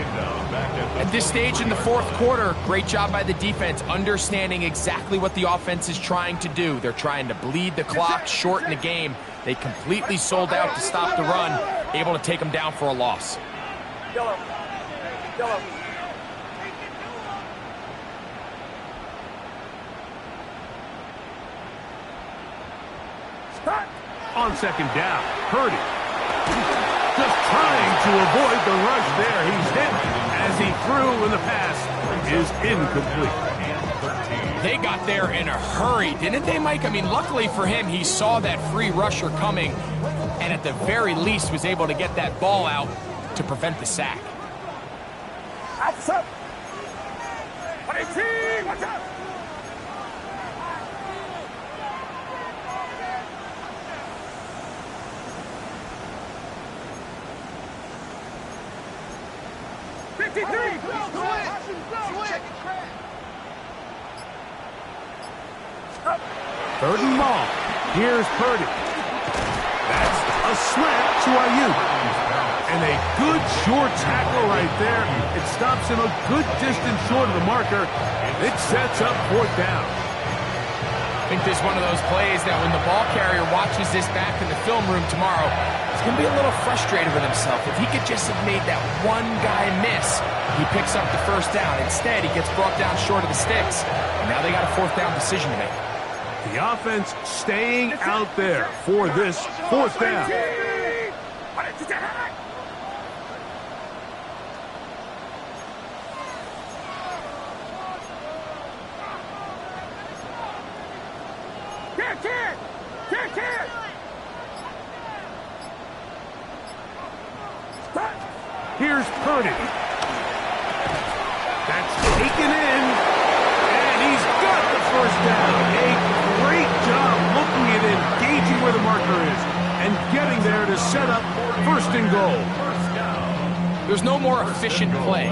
At this stage in the fourth quarter, great job by the defense, understanding exactly what the offense is trying to do. They're trying to bleed the clock, shorten the game. They completely sold out to stop the run, able to take them down for a loss. Yellow. Yellow. On second down, Purdy. Just trying to avoid the rush there. He's hit as he threw, and the pass is incomplete. They got there in a hurry, didn't they, Mike? I mean, luckily for him, he saw that free rusher coming, and at the very least was able to get that ball out to prevent the sack. Outside. 18, what's up? Third and long. Here's Purdy. That's a slant to Ayuk. And a good short tackle right there. It stops him a good distance short of the marker. It sets up fourth down. I think this is one of those plays that when the ball carrier watches this back in the film room tomorrow, he's going to be a little frustrated with himself. If he could just have made that one guy miss, he picks up the first down. Instead, he gets brought down short of the sticks. And now they got a fourth down decision to make. The offense staying out there for this fourth down. Here's Purdy. That's taken in, and he's got the first down. A great job looking at engaging where the marker is and getting there to set up first and goal. There's no more efficient play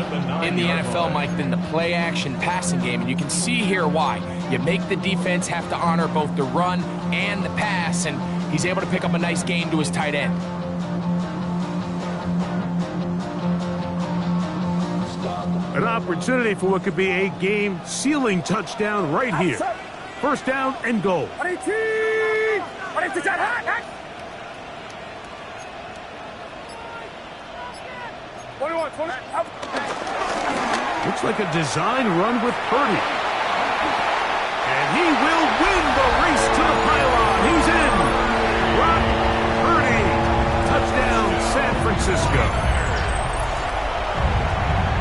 in the NFL, Mike, than the play-action passing game, and you can see here why. You make the defense have to honor both the run and the pass, and he's able to pick up a nice gain to his tight end. An opportunity for what could be a game-sealing touchdown right here. First down and goal. Looks like a design run with Purdy. And he will win the race to the pylon. He's in. Brock Purdy. Touchdown, San Francisco.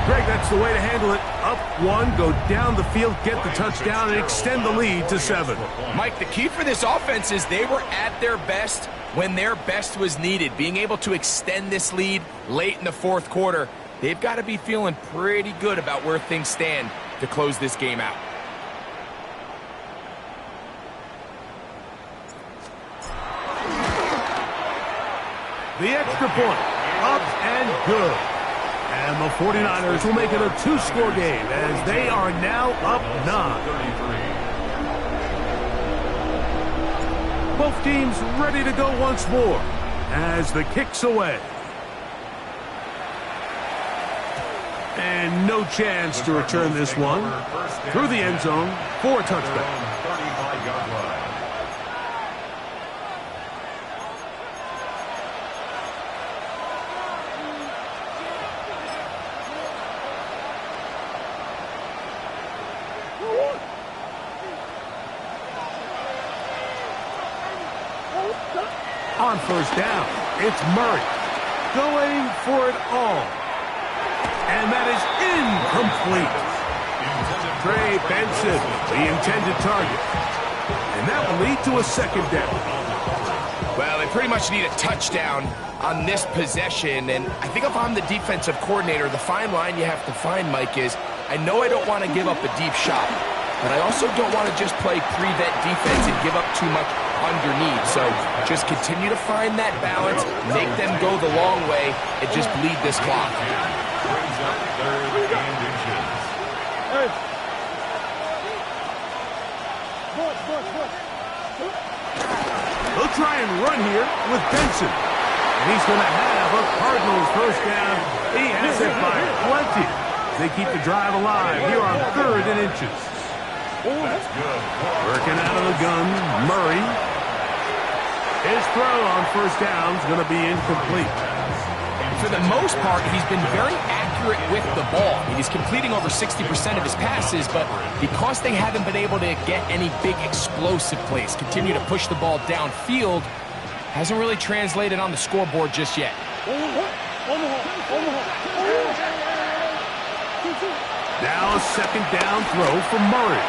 Greg, that's the way to handle it. Up one, go down the field, get the touchdown, and extend the lead to 7. Mike, the key for this offense is they were at their best when their best was needed. Being able to extend this lead late in the fourth quarter they've got to be feeling pretty good about where things stand to close this game out. The extra point, up and good. And the 49ers will make it a 2-score game as they are now up 9. Both teams ready to go once more as the kick's away. And no chance to return this one through the end zone for a touchdown. On first down, it's Murray going for it all. And that is incomplete. Trey Benson, the intended target. And that will lead to a second down. Well, they pretty much need a touchdown on this possession. And I think if I'm the defensive coordinator, the fine line you have to find, Mike, is I know I don't want to give up a deep shot, but I also don't want to just play prevent defense and give up too much underneath. So just continue to find that balance, make them go the long way, and just bleed this clock. Brings up 3rd and inches. They'll try and run here with Benson. And he's going to have a Cardinals first down. He has it by plenty. They keep the drive alive here on 3rd and inches. That's good. Working out of the gun, Murray. His throw on first down is going to be incomplete. For the most part, he's been very accurate with the ball. I mean, he's completing over 60% of his passes, but because they haven't been able to get any big explosive plays, continue to push the ball downfield, hasn't really translated on the scoreboard just yet. Now a second down throw for Murray.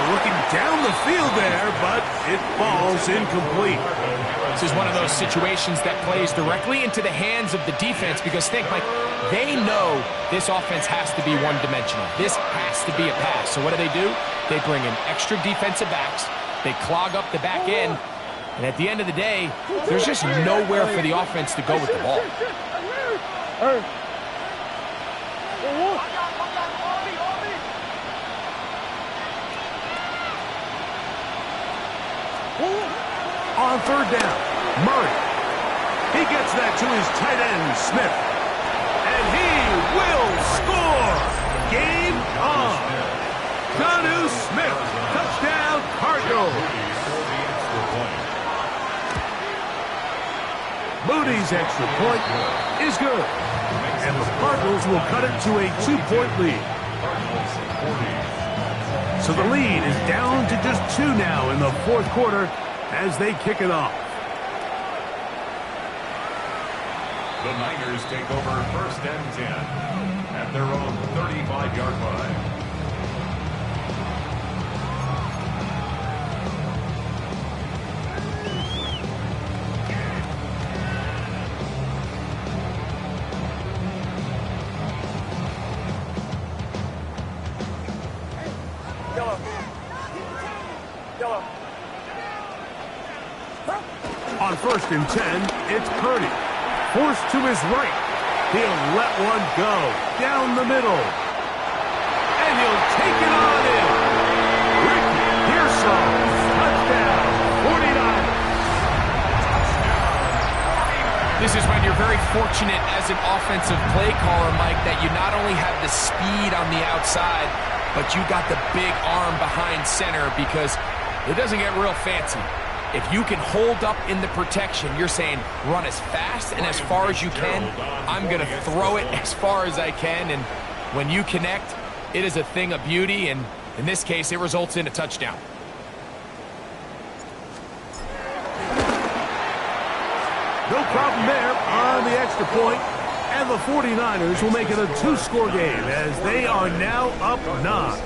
Looking down the field there, but it falls incomplete. This is one of those situations that plays directly into the hands of the defense because think, Mike, they know this offense has to be one-dimensional. This has to be a pass. So what do? They bring in extra defensive backs. They clog up the back end. And at the end of the day, there's just nowhere for the offense to go with the ball. On third down, Murray. He gets that to his tight end, Smith. And he will score. Game on. Jonnu Smith. Touchdown, Cardinals. Moody's extra point is good. And the Cardinals will cut it to a 2-point lead. So the lead is down to just 2 now in the fourth quarter as they kick it off. The Niners take over 1st and 10 at their own 35-yard line. On 1st and 10, it's Purdy. Forced to his right. He'll let one go down the middle. And he'll take it on in. Rick Pearsall, touchdown, 49ers. This is when you're very fortunate as an offensive play caller, Mike, that you not only have the speed on the outside, but you got the big arm behind center because it doesn't get real fancy. If you can hold up in the protection, you're saying run as fast and as far as you can. I'm going to throw it as far as I can. And when you connect, it is a thing of beauty. And in this case, it results in a touchdown. No problem there on the extra point. And the 49ers will make it a 2-score game as they are now up 9.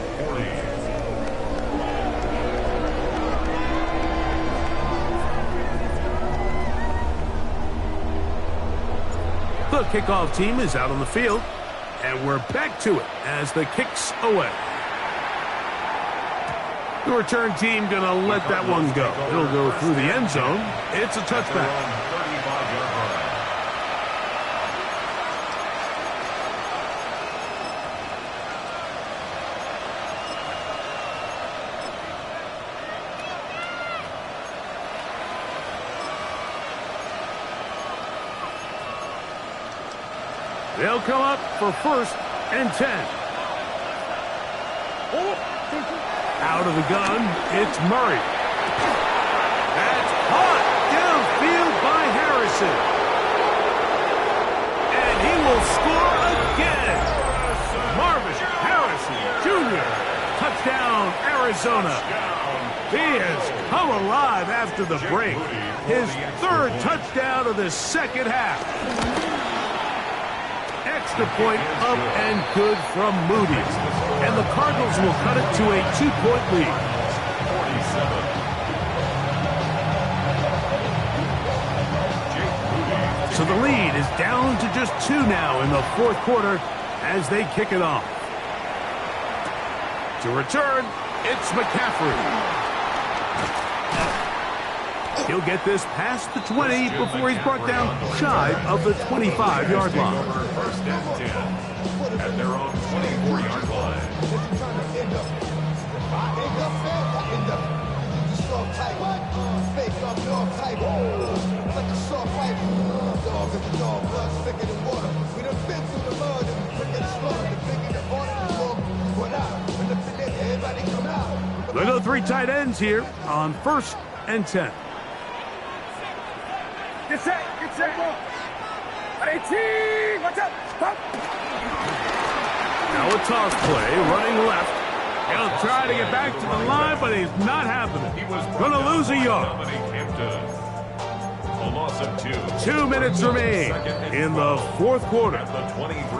The The kickoff team is out on the field, and we're back to it as the kick's away. The return team going to let that one go. It'll go through the end zone. It's a touchback. They'll come up for 1st and 10. Out of the gun, it's Murray. That's caught downfield by Harrison. And he will score again. Marvin Harrison Jr. Touchdown, Arizona. He has come alive after the break. His 3rd touchdown of the second half. Extra point up and good from Moody. And the Cardinals will cut it to a 2-point lead. 47. So the lead is down to just 2 now in the 4th quarter as they kick it off. To return, it's McCaffrey. He'll get this past the 20 before he's brought down shy of the 25-yard line. 1st and 10 at their own 24-yard line. They go 3 tight ends here on 1st and 10. Get set, get set. 18, watch out, stop. Now a toss play, running left. He'll try to get back to the line, but he's not happening. He was going to lose a yard. A loss of 2. 2 minutes remain in the 4th quarter.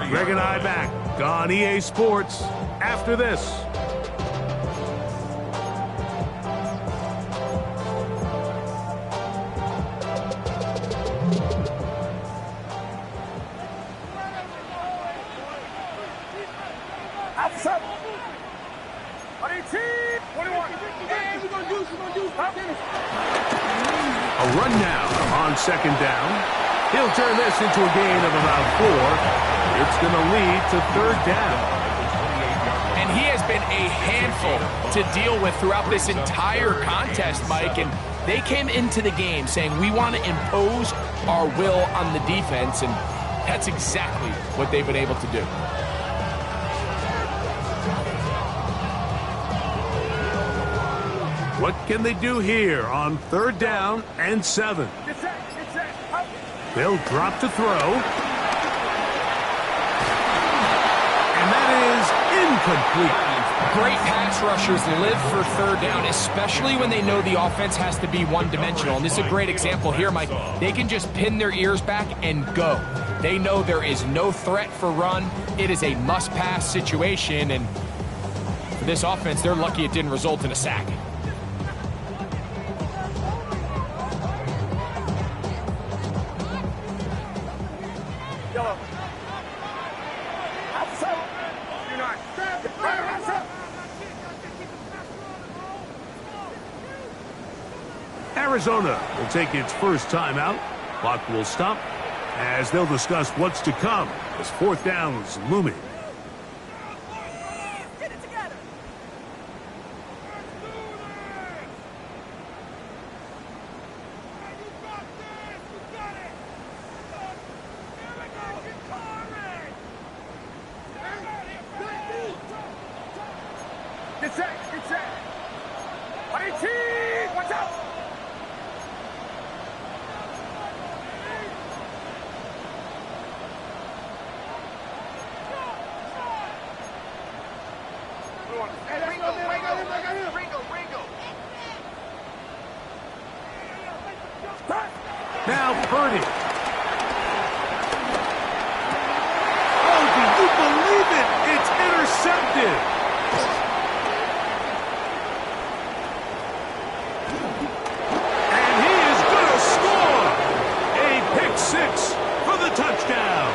Greg and I back on EA Sports after this. A run now on 2nd down. He'll turn this into a gain of about 4. It's going to lead to 3rd down. And he has been a handful to deal with throughout this entire contest, Mike. And they came into the game saying, we want to impose our will on the defense. And that's exactly what they've been able to do. What can they do here on 3rd down and 7? They'll drop to throw. And that is incomplete. Great pass rushers live for 3rd down, especially when they know the offense has to be one-dimensional. And this is a great example here, Mike. They can just pin their ears back and go. They know there is no threat for run. It is a must-pass situation. And for this offense, they're lucky it didn't result in a sack. Arizona will take its first timeout. Clock will stop as they'll discuss what's to come as 4th down is looming. Get it together. Get set, get set. 18, watch out. Now Purdy. Oh, do you believe it? It's intercepted. And he is going to score. A pick 6 for the touchdown.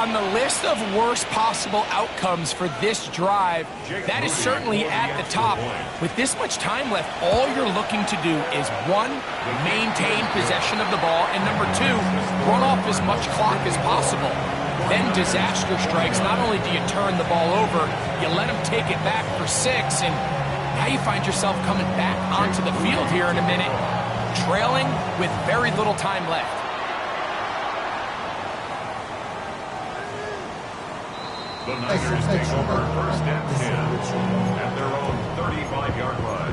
on the list of worst possible outcomes for this drive, that is certainly at the top. With this much time left, all you're looking to do is, one, maintain possession of the ball, and number two, run off as much clock as possible. Then disaster strikes. Not only do you turn the ball over, you let them take it back for 6, and now you find yourself coming back onto the field here in a minute, trailing with very little time left. The Niners take over 1st and 10 at their own 35-yard line.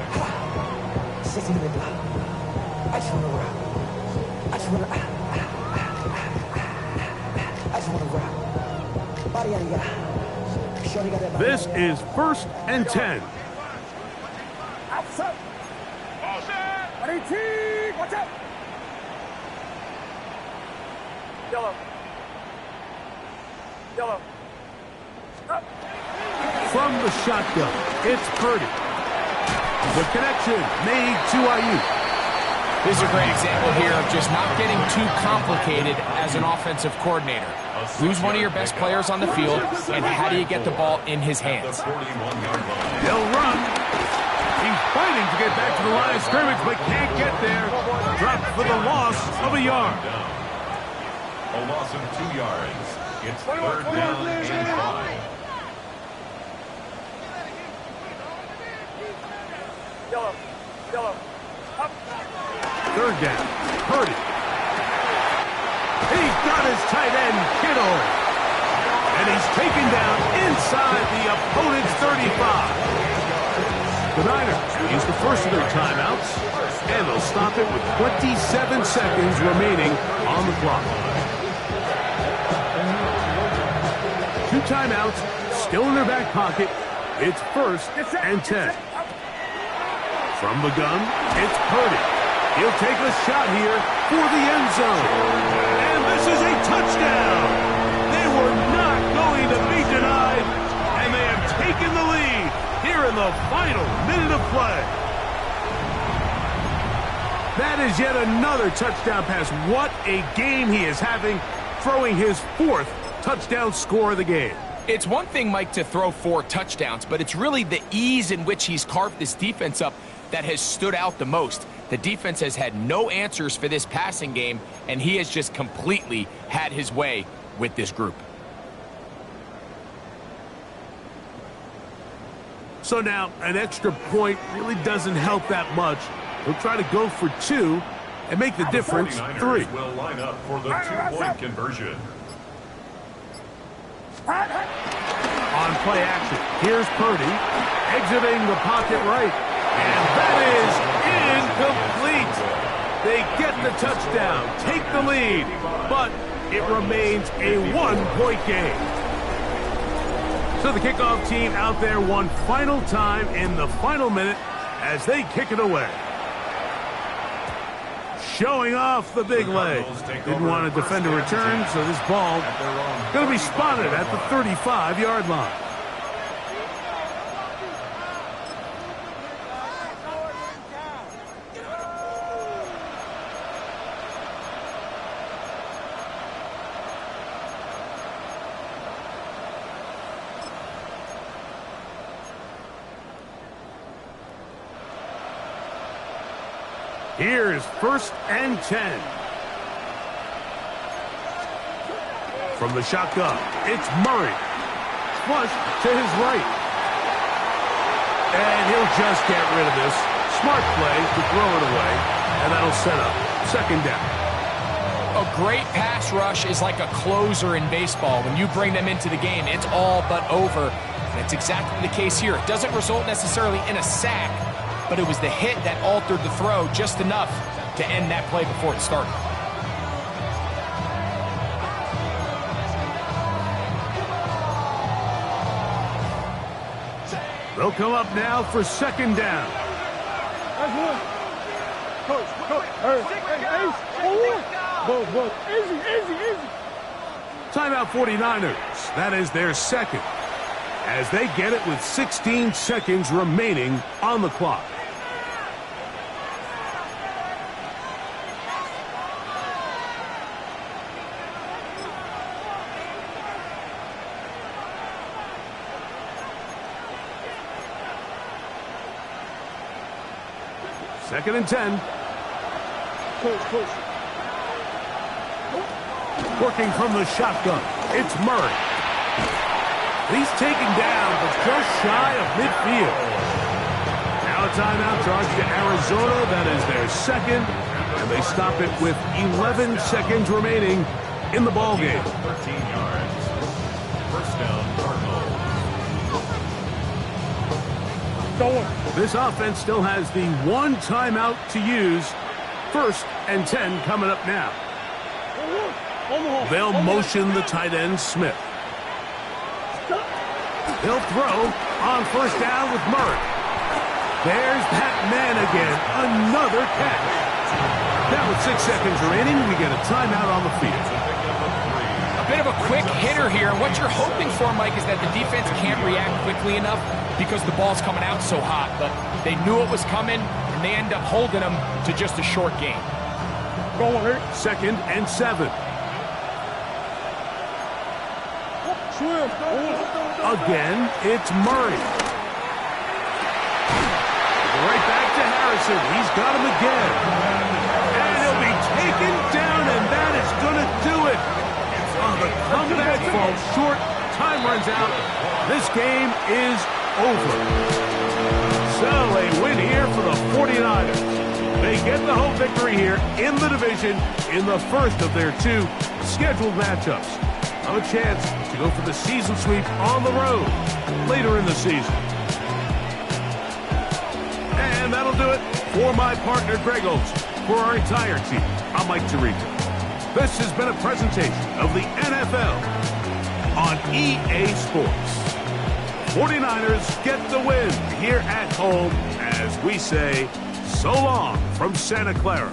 This is 1st and 10. Outside. Ready, team. Watch out. Yellow. Yellow. Up. From the shotgun, it's Purdy. The connection made to Ayuk. This is a great example here of just not getting too complicated as an offensive coordinator. Lose one of your best players on the field, and how do you get the ball in his hands? He'll run. He's fighting to get back to the line of scrimmage, but can't get there. Dropped for the loss of a yard. A loss of 2 yards. It's 3rd down and 5. Yellow. Yellow. Up. 3rd down. Purdy. He's got his tight end, Kittle. And he's taken down inside the opponent's 35. The Niners use the first of their timeouts, and they'll stop it with 27 seconds remaining on the clock. 2 timeouts, still in their back pocket. It's 1st and 10. From the gun, it's Purdy. He'll take a shot here for the end zone. And this is a touchdown. They were not going to be denied, and they have taken the lead here in the final minute of play. That is yet another touchdown pass. What a game he is having, throwing his 4th touchdown score of the game. It's one thing, Mike, to throw 4 touchdowns, but it's really the ease in which he's carved this defense up that has stood out the most. The defense has had no answers for this passing game, and he has just completely had his way with this group. So now, an extra point really doesn't help that much. He'll try to go for 2 and make the difference 3. Will line up for the 2-point conversion. On play action, here's Purdy, exiting the pocket right. And that is incomplete. They get the touchdown, take the lead, but it remains a 1-point game. So the kickoff team out there one final time in the final minute as they kick it away. Showing off the big leg. Didn't want to defend a return, so this ball going to be spotted at the 35-yard line. Here's 1st and 10. From the shotgun, it's Murray. Flush to his right. And he'll just get rid of this. Smart play to throw it away. And that'll set up 2nd down. A great pass rush is like a closer in baseball. When you bring them into the game, it's all but over. And it's exactly the case here. It doesn't result necessarily in a sack, but it was the hit that altered the throw just enough to end that play before it started. They'll come up now for 2nd down. Timeout 49ers. That is their 2nd. As they get it with 16 seconds remaining on the clock. 2nd and 10. Working from the shotgun, it's Murray. He's taken down, but just shy of midfield. Now a timeout charged to Arizona. That is their second, and they stop it with 11 seconds remaining in the ball game. 13 yards. First down, Cardinals. This offense still has the one timeout to use. 1st and 10 coming up now. They'll motion the tight end, Smith. He'll throw on 1st down with Murray. There's that man again. Another catch. Now with 6 seconds remaining, we get a timeout on the field. A bit of a quick hitter here. What you're hoping for, Mike, is that the defense can't react quickly enough because the ball's coming out so hot. But they knew it was coming, and they end up holding them to just a short game. 2nd and 7. Again, it's Murray. Right back to Harrison. He's got him again. And he'll be taken down, and that is going to do it. The comeback falls short. Time runs out. This game is over. So a win here for the 49ers. They get the home victory here in the division in the first of their 2 scheduled matchups. Have a chance to go for the season sweep on the road later in the season. And that'll do it for my partner, Greg Olson. For our entire team, I'm Mike Tirico. This has been a presentation of the NFL on EA Sports. 49ers get the win here at home as we say so long from Santa Clara.